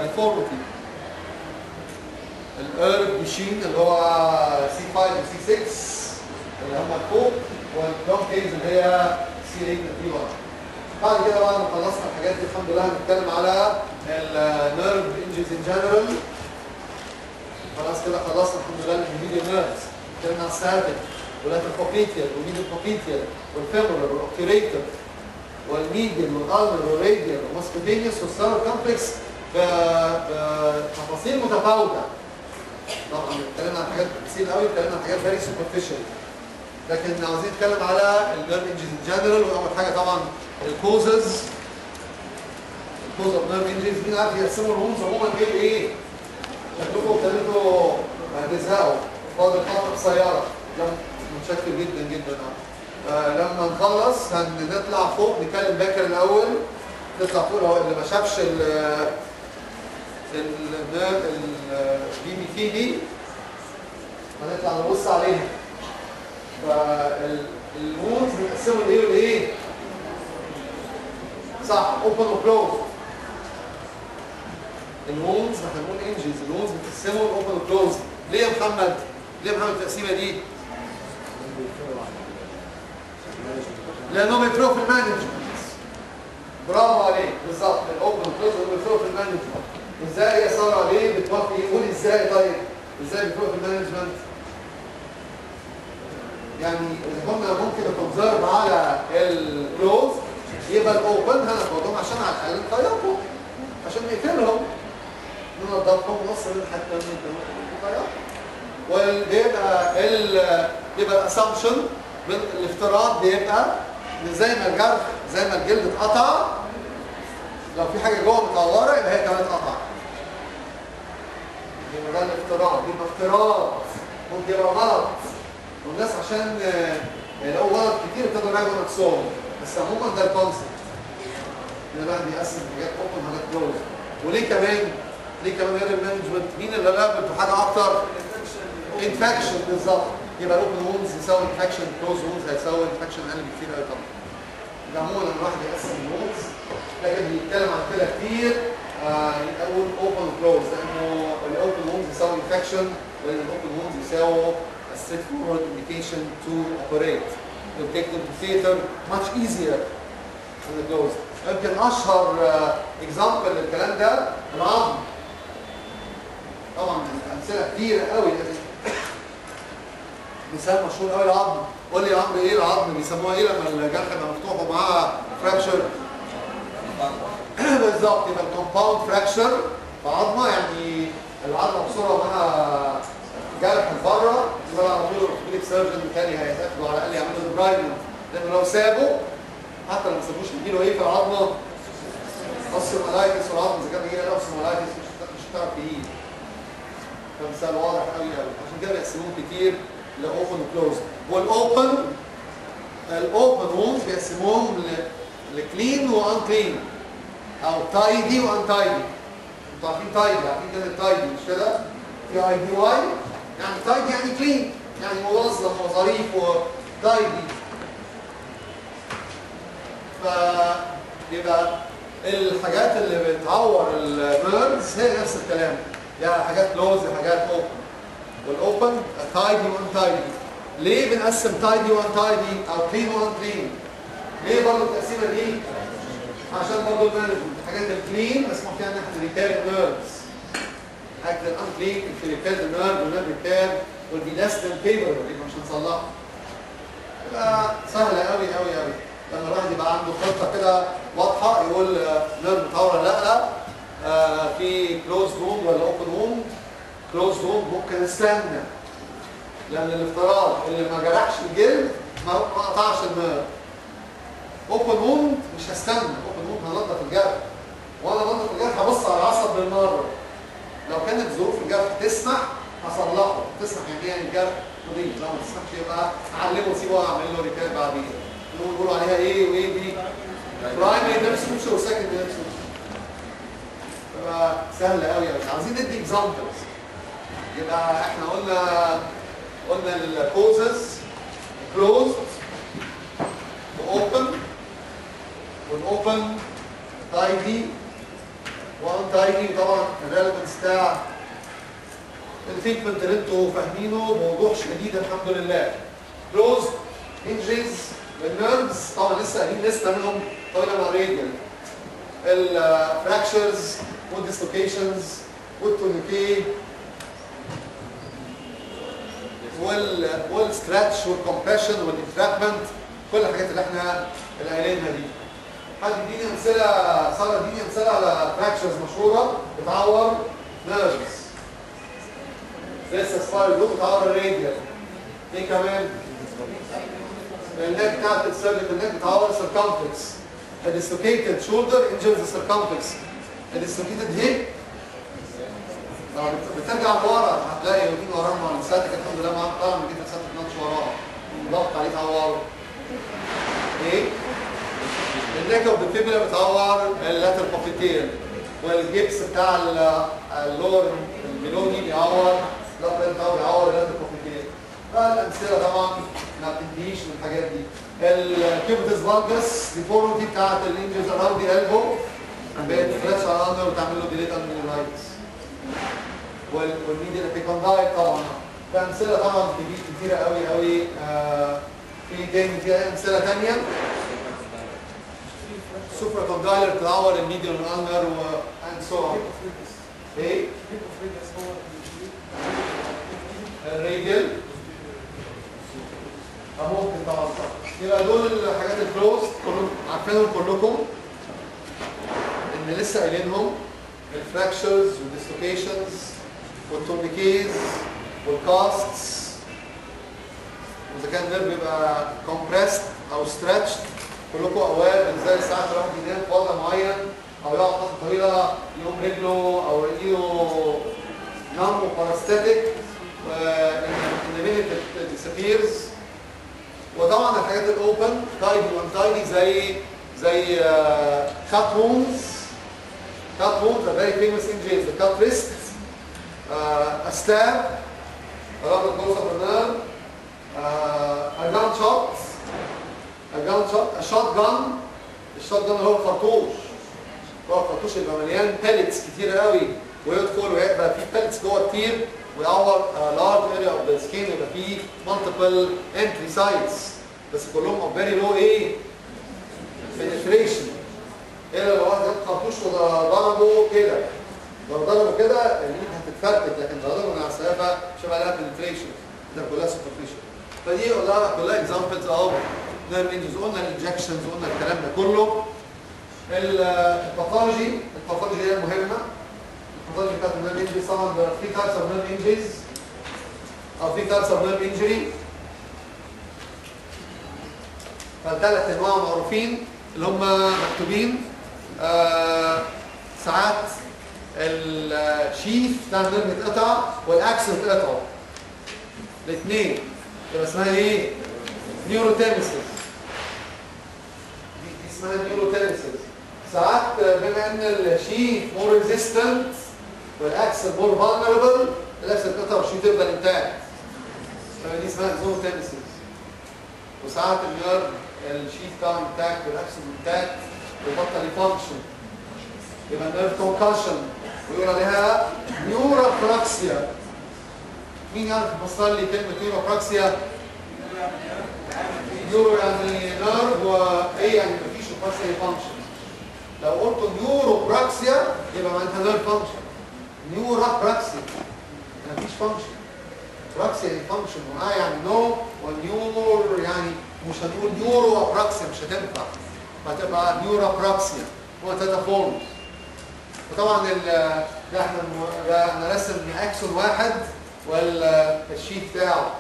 ديفورميتي. الارب ماشين اللي هو سي 5 وسي 6 اللي هم فوق، والكلوم كيز اللي هي سي 8 وتي 1. بعد كده بعد ما خلصنا الحاجات دي الحمد لله هنتكلم على النيرف انجريز ان جنرال. خلاص كده خلصنا الحمد لله الميديال نيرفز، اتكلمنا على السيرفيك والانتروبوبيتيال والميديال بوبيتيال والفيمورال والاوكتوريتور والميديال والالمر والراديال والماسكوتينيوس والسيرو كومبلكس بتفاصيل متفاوته. طبعا اتكلمنا عن حاجات كتير قوي، اتكلمنا عن حاجات فيري سوبرفيشال، لكن عاوزين نتكلم على النيرف انجريز ان جنرال. واول حاجه طبعا الكوزز، الكوز اوف نيرف انجريز. مين عارف يقسموا الهومز عموما ايه؟ شكلكم ابتديتوا هتزهقوا، فاضل فتره قصيره. متشكر جدا جدا. لما نخلص هنطلع فوق نتكلم باكر الاول، نطلع فوق اللي ما شافش البي بي تي دي هنطلع نبص عليها. فالوونز بيتقسموا لايه والايه؟ صح، اوبن وكلوز. الوونز احنا بنقول انجز، الوونز بيتقسموا لاوبن وكلوز. ليه يا محمد؟ ليه يا محمد التقسيمه دي؟ لانهم بيفرقوا في المانجمنت. برافو عليك، بالظبط. الاوبن وكلوز بيفرقوا في المانجمنت. ازاي يا ساره؟ ليه بتوافقي؟ قولي ازاي. طيب ازاي بيفرقوا في المانجمنت؟ يعني اذا كنا ممكن نكونزرف على الكلوز يبقى الاوبن هناخدهم عشان على الاقل نطيرهم، عشان نقفلهم ننضفهم ونوصل حتى نطيرهم. وبيبقى الاسامبشن الافتراض بيبقى ان زي ما الجرح زي ما الجلد اتقطع، لو في حاجه جوه متعوره يبقى هي كمان اتقطع. يبقى ده الافتراض، يبقى افتراض ممكن يبقى غلط، والناس عشان يلاقوا غلط كتير ابتدوا يراجعوا نفسهم، بس عموما ده الكونسيبت ان الواحد بيقسم حاجات اوبن وحاجات كلوز. وليه كمان؟ ليه كمان غير المانجمنت؟ مين اللي لعبت في حاجه اكتر؟ انفكشن. بالظبط. يبقى الاوبن وونز يساوي انفكشن، كلوز وونز هيساوي انفكشن اقل بكتير قوي طبعا. يبقى عموما لما الواحد يقسم الوونز لكن بيتكلم عن كده كتير يقول اوبن وكلوز، لانه الاوبن وونز يساوي انفكشن، وان الاوبن وونز يساوي a straightforward indication to operate. You take them to theater much easier than the closed. يمكن اشهر اكزامبل للكلام ده العظم. طبعا امثله كتيره قوي، مثال مشهور قوي العظم. قول لي يا عمرو ايه العظم بيسموها ايه لما الجرح يبقى مفتوح ومعاه فراكشر؟ بالظبط. يبقى الكومباوند فراكشر في عظمه، يعني العظمه بصوره معاها الجرح من بره يبقى على طول الاورثوبيديك سيرجن الثاني هياخده على الاقل يعمل له برايمنج، لانه لو سابه حتى لو ما سابوش يجيله ايه في العظمه؟ اوستيومالايتس، والعظم اذا كان يجي اوستيومالايتس مش هتعرف تهيل. فمثال واضح قوي قوي، عشان كده بيقسموهم كتير لاوبن وكلوز. الاوبن وونز بيقسموهم لكلين وان كلين، او تايدي وان تايدي. انتوا عارفين تايدي، عارفين كده تايدي مش كده؟ في اي دي واي، يعني تايدي يعني كلين، يعني منظم وظريف وتايدي. فيبقى الحاجات اللي بتعور النيرفز هي نفس الكلام، يعني حاجات كلوز حاجات اوبن. والاوبن تايدي وان تايدي. ليه بنقسم تايدي وان تايدي او كلين وان كلين؟ ليه برضه التقسيمه دي؟ عشان برضه المانجمنت. الحاجات الكلين مسموح فيها ان احنا ريبير النيرفز. حاجات الانكلين في ريبير النيرف والنيرف ريبير والديلاستن بيبر يبقى مش هنصلحها. يبقى سهله قوي قوي قوي. لما الواحد يبقى عنده خطه كده واضحه يقول نيرف متعور ولا لا، في كلوز ووند ولا اوبن ووند. كلوز ووند ممكن استنى، لان الافتراض اللي ما جرحش الجلد ما قطعش النيرف. اوبن ووند مش هستنى، اوبن ووند هنضف الجرح، وانا بنضف الجرح هبص على العصب بالمره. لو كانت ظروف الجرح تسمح هصلحه، تسمح يعني الجرح نضيف، لو ما تسمحش يبقى اعلمه واسيبه واعمل له ريبير بعدين. بيقولوا عليها ايه وايه دي؟ برايمري نيرف سوتشر وسكند نيرف سوتشر. يبقى سهله قوي قوي. عايزين ندي اكزامبلز. يبقى احنا قلنا الكوزز كلوزد واوبن، والاوبن تايدي وان تايدي. وطبعا الريليفنس بتاع التريتمنت اللي انتوا فاهمينه بوضوح شديد الحمد لله. كلوزد انجريز للنيرفز طبعا لسه قايلين لسه منهم طويله مع راديال. الفراكشرز والديسلوكيشنز والتونيكي والستراتش والكومبريشن والانتراكمنت، كل الحاجات اللي احنا قايلينها دي. حد يديني امثله، ساره اديني امثله على فراكشرز مشهوره بتعور نيرفز. لسه سبايرال لوب بتعور الراديال. ايه كمان؟ النك بتاعت السيرجيكال نك بتعور السيركمفلكس. الديسلوكيتد شولدر انجرز السيركمفلكس. الديسلوكيتد هيب بترجع لورا هتلاقي يمين وراهم مع الساتك الحمد لله معاك طالع من جيت الساتك نطش وراها ضغط عليه تعوره. ايه؟ النك اوف ذا فيبولا بتعور اللاتر بوفيتيل، والجبس بتاع اللور الميلوني بيعور بيعور اللاتر بوفيتيل. فالامثله طبعا ما بتنتهيش من الحاجات دي. الكيوبيتس فالجس ديفورميتي بتاعت الانجلز اراوند ذا البو بتفلتش على الاندر وتعمل له ديليت اندر والميديا ابيكوندايل طبعا. فامثله طبعا كتيره قوي قوي. في تاني فيها امثله ثانيه. سوبرا كوندايلر بتعور الميديا والانر اند سو اون. ايه؟ الراديال ممكن طبعا. يبقى دول الحاجات الكلوز كلهم عارفينهم كلكم، ان لسه قايلينهم. الفراكشرز والديسلوكيشنز والتورنيكيز والكاستس، واذا كان النيرف بيبقى كومبريست او ستريتشد كلكم اواب ان ازاي ساعات الواحد ينام في وضع معين او يقعد فتره طويله يقوم رجله او ايده نام وباراستاتيك ان مينيت ديسابيرز. وطبعا الحاجات الاوبن تايدي وان تايدي زي كات وونز. cut wounds are very famous injuries. The cut wrist, a stab around the course of the nerve, a gunshot, a shotgun. الشotgun اللي هو الخرطوش. هو الخرطوش يبقى مليان pellets كتير قوي ويدخل ويبقى فيه pellets جوه كتير ويعور large area of the skin ويبقى فيه multiple entry sites بس كلهم of very low penetration. الا لو واحد جاب خرطوش وضربه كده، لو ضربه كده الايد هتتفرتك، لكن لو ضربه من على السلافه مش هيبقى لها بنتريشن، ده كلها سوبرفيشن. فدي كلها اكزامبلز اوف نيرف انجز. قلنا الانجكشنز وقلنا الكلام ده كله. الباثولوجي هي المهمه. الباثولوجي بتاعت النيرف انجز طبعا في تايبس اوف نيرف انجز. او في ثالث نيرف انجري. فالثلاث انواع معروفين اللي هم مكتوبين. ساعات الشيف بتاع النيرف يتقطع والاكسل يتقطع الاثنين، يبقى اسمها ايه؟ نيوروتيمسيس. دي اسمها نيوروتيمسيس. ساعات بما ان الشيف مور ريزيستنت والاكسل مور فولنربل، الاكسل يتقطع والشيف يفضل انتاكت، دي اسمها اكزوتيمسيس. وساعات النيرف الشيف بتاعه انتاكت والاكسل انتاكت ويبطل يفانكشن، يبقى النيرف كونكشن ويقول عليها نيوروبراكسيا. مين يعرف يفسر لي كلمه نيوروبراكسيا؟ نيورو يعني نيرف، وايه يعني مفيش براكسيا فانكشن. لو قلت نيوروبراكسيا يبقى معناتها نيرف فانكشن. نيوروبراكسيا مفيش فانكشن. براكسيا يعني فانكشن، يعني نو، ونيور يعني مش هنقول نيورو ابراكسيا، مش هتنفع، هتبقى نيوروبراكسيا. هو ثلاثه فورمز. وطبعا ده احنا رسم اكسون واحد والشيت بتاعه.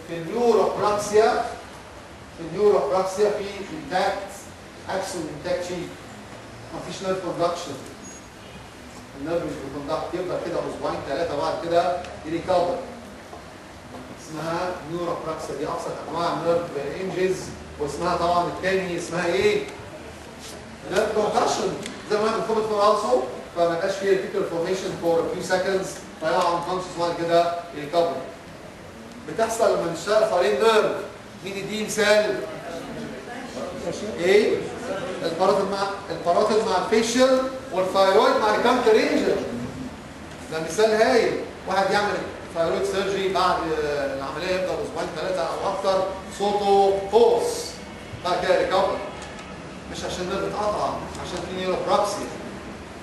في النيوروبراكسيا في انتاكت اكسون انتاكت شيت، مفيش نيرف كوندكشن. النيرف مش بيكوندكت، يفضل كده اسبوعين ثلاثه بعد كده يريكفر. اسمها نيوروبراكسيا. دي ابسط انواع النيرف انجز. واسمها طبعا الثاني اسمها ايه؟ نيرف كونكشن. زي ما احنا بنفهم فور السو، فما يبقاش فيه ريتيكولار فورميشن فور فيو سكندز فيقع انكونشس وبعد كده يريكفر. بتحصل لما نشتغل حوالين نيرف. مين يدي مثال؟ ايه؟ الباراتيد مع الفيشل والثايرويد مع الكاونتر رينجر. ده مثال هايل. واحد يعمل ثايرويد سيرجري بعد العمليه يفضل اسبوعين ثلاثه او اكثر صوته هوس، بعد كده ريكفر. مش عشان النيرف اتقطع، عشان في نيوروبراكسيا.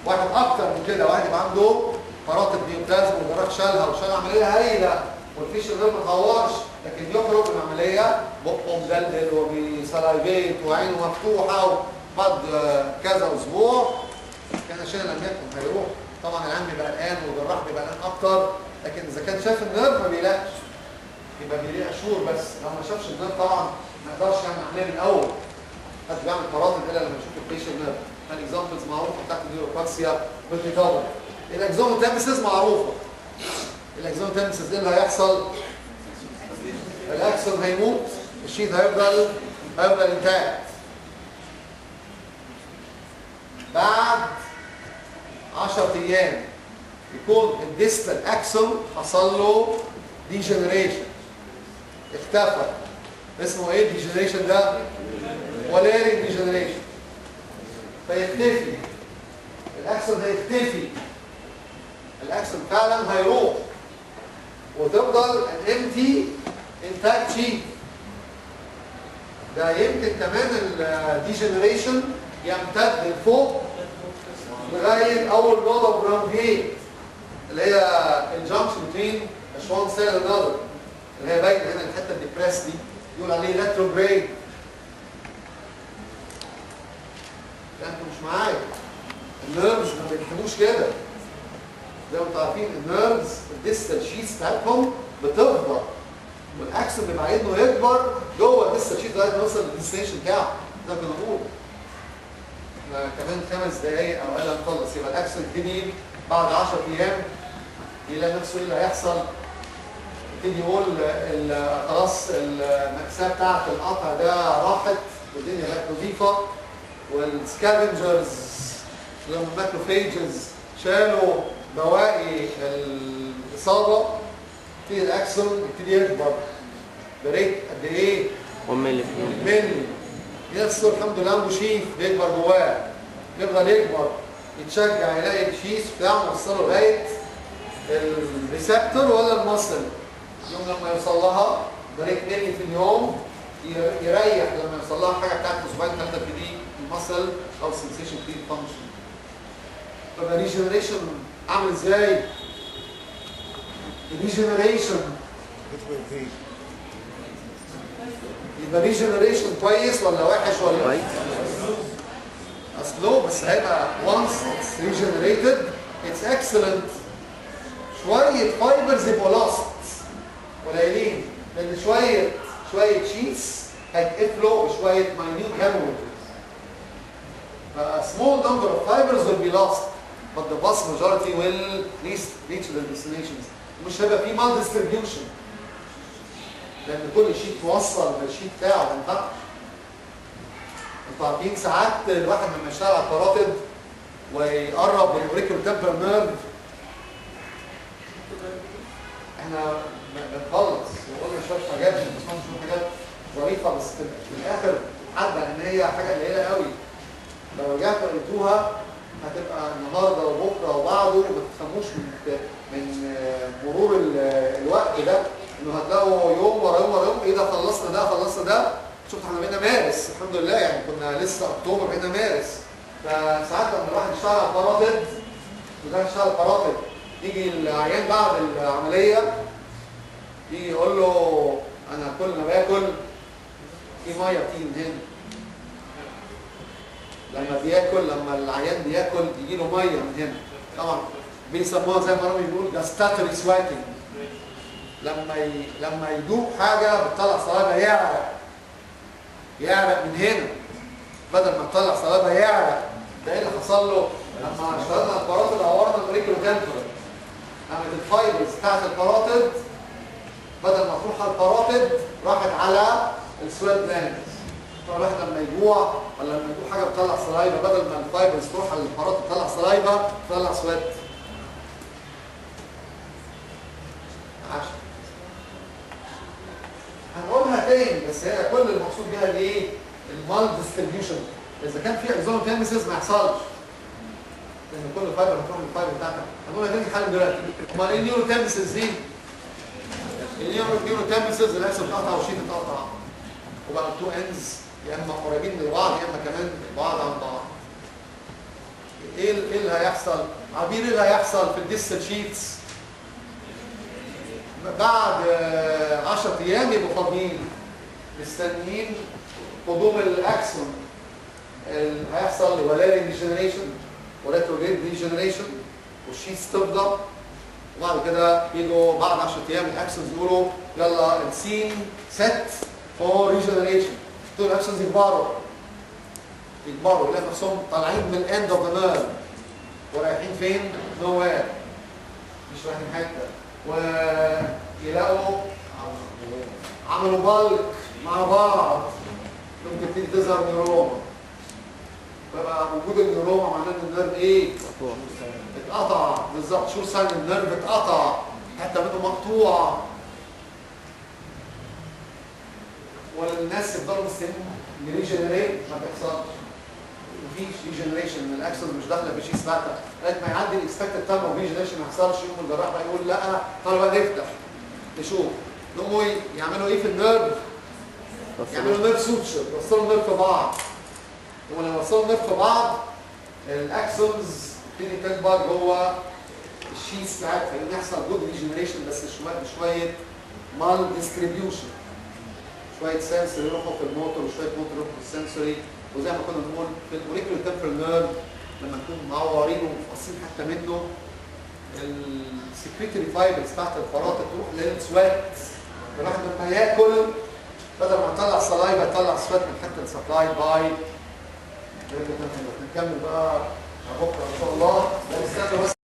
واحد اكتر من كده، واحد يبقى عنده باراتيد نيوبلازم والجراح شالها وشال عمليه هايله والفيشل نيرف ما اتعورش، لكن يخرج من العمليه بقه مدلدل وبيسلايفيت وعينه مفتوحه وبعد كذا اسبوع كان شايل امياتهم هيروح. طبعا العين بيبقى قلقان والجراح بيبقى قلقان اكتر، لكن اذا كان شاف النيرف ما بيلاقش، يبقى بيلاقي شور. بس لو ما شافش النيرف طبعا ما يقدرش يعمل عمليه من الاول. محدش بيعمل باراتيد الا لما يشوف الفيشل نيرف. الاكزامبلز معروفه بتاعت النيوروباكسيا والريكفري. الاكزوموتيمسيس معروفه. الاكزوموتيمسيس ايه اللي هيحصل؟ الاكسون هيموت، الشيت هيفضل انتاكت. بعد 10 ايام يكون الديستال اكسون حصل له ديجنريشن، اختفى. اسمه ايه الديجنريشن ده؟ ولارينج ديجنريشن. فيختفي الاكسون، هيختفي الاكسون فعلا هيروح، وتفضل الامتي انتاكت شيت. ده يمكن كمان الديجنريشن يمتد لفوق لغايه اول نقطه براون هيد اللي هي الجنكشن بين اشوان سيل النظر، اللي هي باينه هنا الحته الديبريس دي، يقول عليه لاتروجريد. انتوا مش معايا. النيرفز ما بيكتبوش كده. زي ما انتوا عارفين النيرفز الديستال شيتس بتاعتهم بتفضل، والاكسون بيبقى عايزه يكبر جوه الديستال شيت لغايه ما يوصل للديستنيشن بتاعه. ده بنقول كمان 5 دقايق او اقل نخلص. يبقى الاكسون يبتدي بعد 10 ايام يلاقي نفسه ايه اللي هيحصل؟ يبتدي يقول خلاص المأساة بتاعت القطع ده راحت والدنيا بقت نظيفه، والسكافنجرز اللي هم الماكروفيجز شالوا بواقي الاصابه. يبتدي الاكسون يبتدي يكبر بريت قد ايه؟ 1 مللي. يحصل الحمد لله عنده شيف بيكبر جواه، يفضل يكبر يتشجع يلاقي الشيس بتاعه موصله لغايه الريسبتور ولا المصل. يوم لما يوصل لها بريك ملي في اليوم يريح، لما يوصل لها حاجه بتاعت اسبوعين ثلاثه تبتدي المصل او سنسيشن في فانكشن. طب الريجنريشن عامل ازاي؟ الريجنريشن يبقى ريجنريشن كويس ولا وحش ولا كويس؟ اصله بس هيبقى once it's regenerated it's excellent. شويه فايبرز يبقوا lost قليلين، لان شويه شيتس هيتقفلوا بشويه minute hemorrhages. A small number of fibers will be lost, but the vast majority will reach their destinations. مش هيبقى في mal distribution، لان كل شيت موصل بالشيت بتاعه ما ينفعش. انتوا عارفين ساعات الواحد لما يشتغل على الكاراتيد ويقرب من الاوريكولو تمبرال نيرف، احنا بنخلص وقلنا شويه حاجات شويه حاجات ظريفه، بس في الاخر عدى ان هي حاجه قليله قوي. لو رجعتوا قريتوها هتبقى النهارده وبكره وبعده ما تفهموش من مرور الوقت ده، انه هتلاقوا يوم ورا يوم ورا يوم ايه ده خلصنا ده خلصنا ده. شفت احنا بقينا مارس الحمد لله، يعني كنا لسه اكتوبر بقينا مارس. فساعات لما الواحد يشتغل على الكاراتيد وده يشتغل كاراتيد، يجي العيان بعد العمليه يجي يقول له انا كل ما باكل في ميه بتيجي من هنا. لما العيان بياكل يجي له ميه من هنا، طبعا بيسموها زي ما رامي بيقول جاستاتوري سواتنج. لما يدوق حاجه بتطلع صلابه يعرق من هنا، بدل ما تطلع صلابه يعرق. ده ايه اللي حصل له؟ لما اشتغلنا على الكاراتيد عورنا الاوريكولو تمبرال، قامت الفايبرز بتاعت الكاراتيد بدل ما تروح على الكاراتيد راحت على السويت جلاندز. الواحد لما يجوع ولا لما يجوع حاجه بتطلع صلايبه، بدل ما الفايبرز تروح على الكاراتيد تطلع صلايبه تطلع سويت. هنقولها تاني، بس هي كل المقصود بيها ايه؟ المال ديستريبيوشن. اذا كان في اكزون تيمسز ما يحصلش، لان كل فايبر هتروح للفايبر بتاعتها. هنقولها تاني حالا دلوقتي. امال ايه النيورو تيمسز دي؟ النيورو تيمسز الاكسون اتقطع والشيت اتقطع وبقى التو اندز يا اما قريبين من بعض يا اما كمان بعاد عن بعض. ايه اللي هيحصل؟ عبير ايه اللي هيحصل في الديستال شيتس؟ بعد 10 ايام يبقوا فاضيين مستنيين قدوم الاكسون. هيحصل ولاري ديجنريشن وريتروجريد ديجنريشن والشيتس تفضى، وبعد كده يجوا بعد 10 ايام الاكسونز يقولوا يلا السين سيت فور ريجنريشن. دول الاكسونز يكبروا يلاقوا نفسهم طالعين من الاند اوف ذا نيرف ورايحين فين؟ نوير، مش رايحين حته، ويلاقوا عملوا بالك مع بعض، ممكن تبتدي تظهر نيوروما. فبقى وجود النيوروما معناه ان النيرف ايه؟ اتقطع. بالظبط. شو ساين النيرف اتقطع، حتى منه مقطوعه. والناس يفضلوا مستنيين ريجنريت، ما بيحصلش. مفيش ريجنريشن من الاكسون، مش داخله في شيء سباتا لغايه ما يعدي الاكسبكتد تايم اوف ريجنريشن ما يحصلش. يقوم الجراح بقى يقول لا طالما بقى نفتح نشوف. يقوموا يعملوا ايه في النيرف؟ يعملوا نيرف سوتشر، يوصلوا النيرف في بعض. ولما يوصلوا النيرف في بعض الاكسونز تبتدي تكبر جوه الشيتس بتاعتها، فيقوم يحصل جود ريجنريشن بس شويه مال ديستريبيوشن. شويه سنسوري يروحوا في الموتور وشويه موتور يروحوا في السنسوري. وزي ما كنا بنقول في الاوريكولو تمبرال نيرف لما نكون معورين ومفقصين حتى منه، السكريتري فايبرز بتاعت الفراتة تروح للسويت. الواحد لما ياكل بدل ما يطلع صلايبه يطلع سويت من حته سبلاي باي. نكمل بقى بكره ان شاء الله.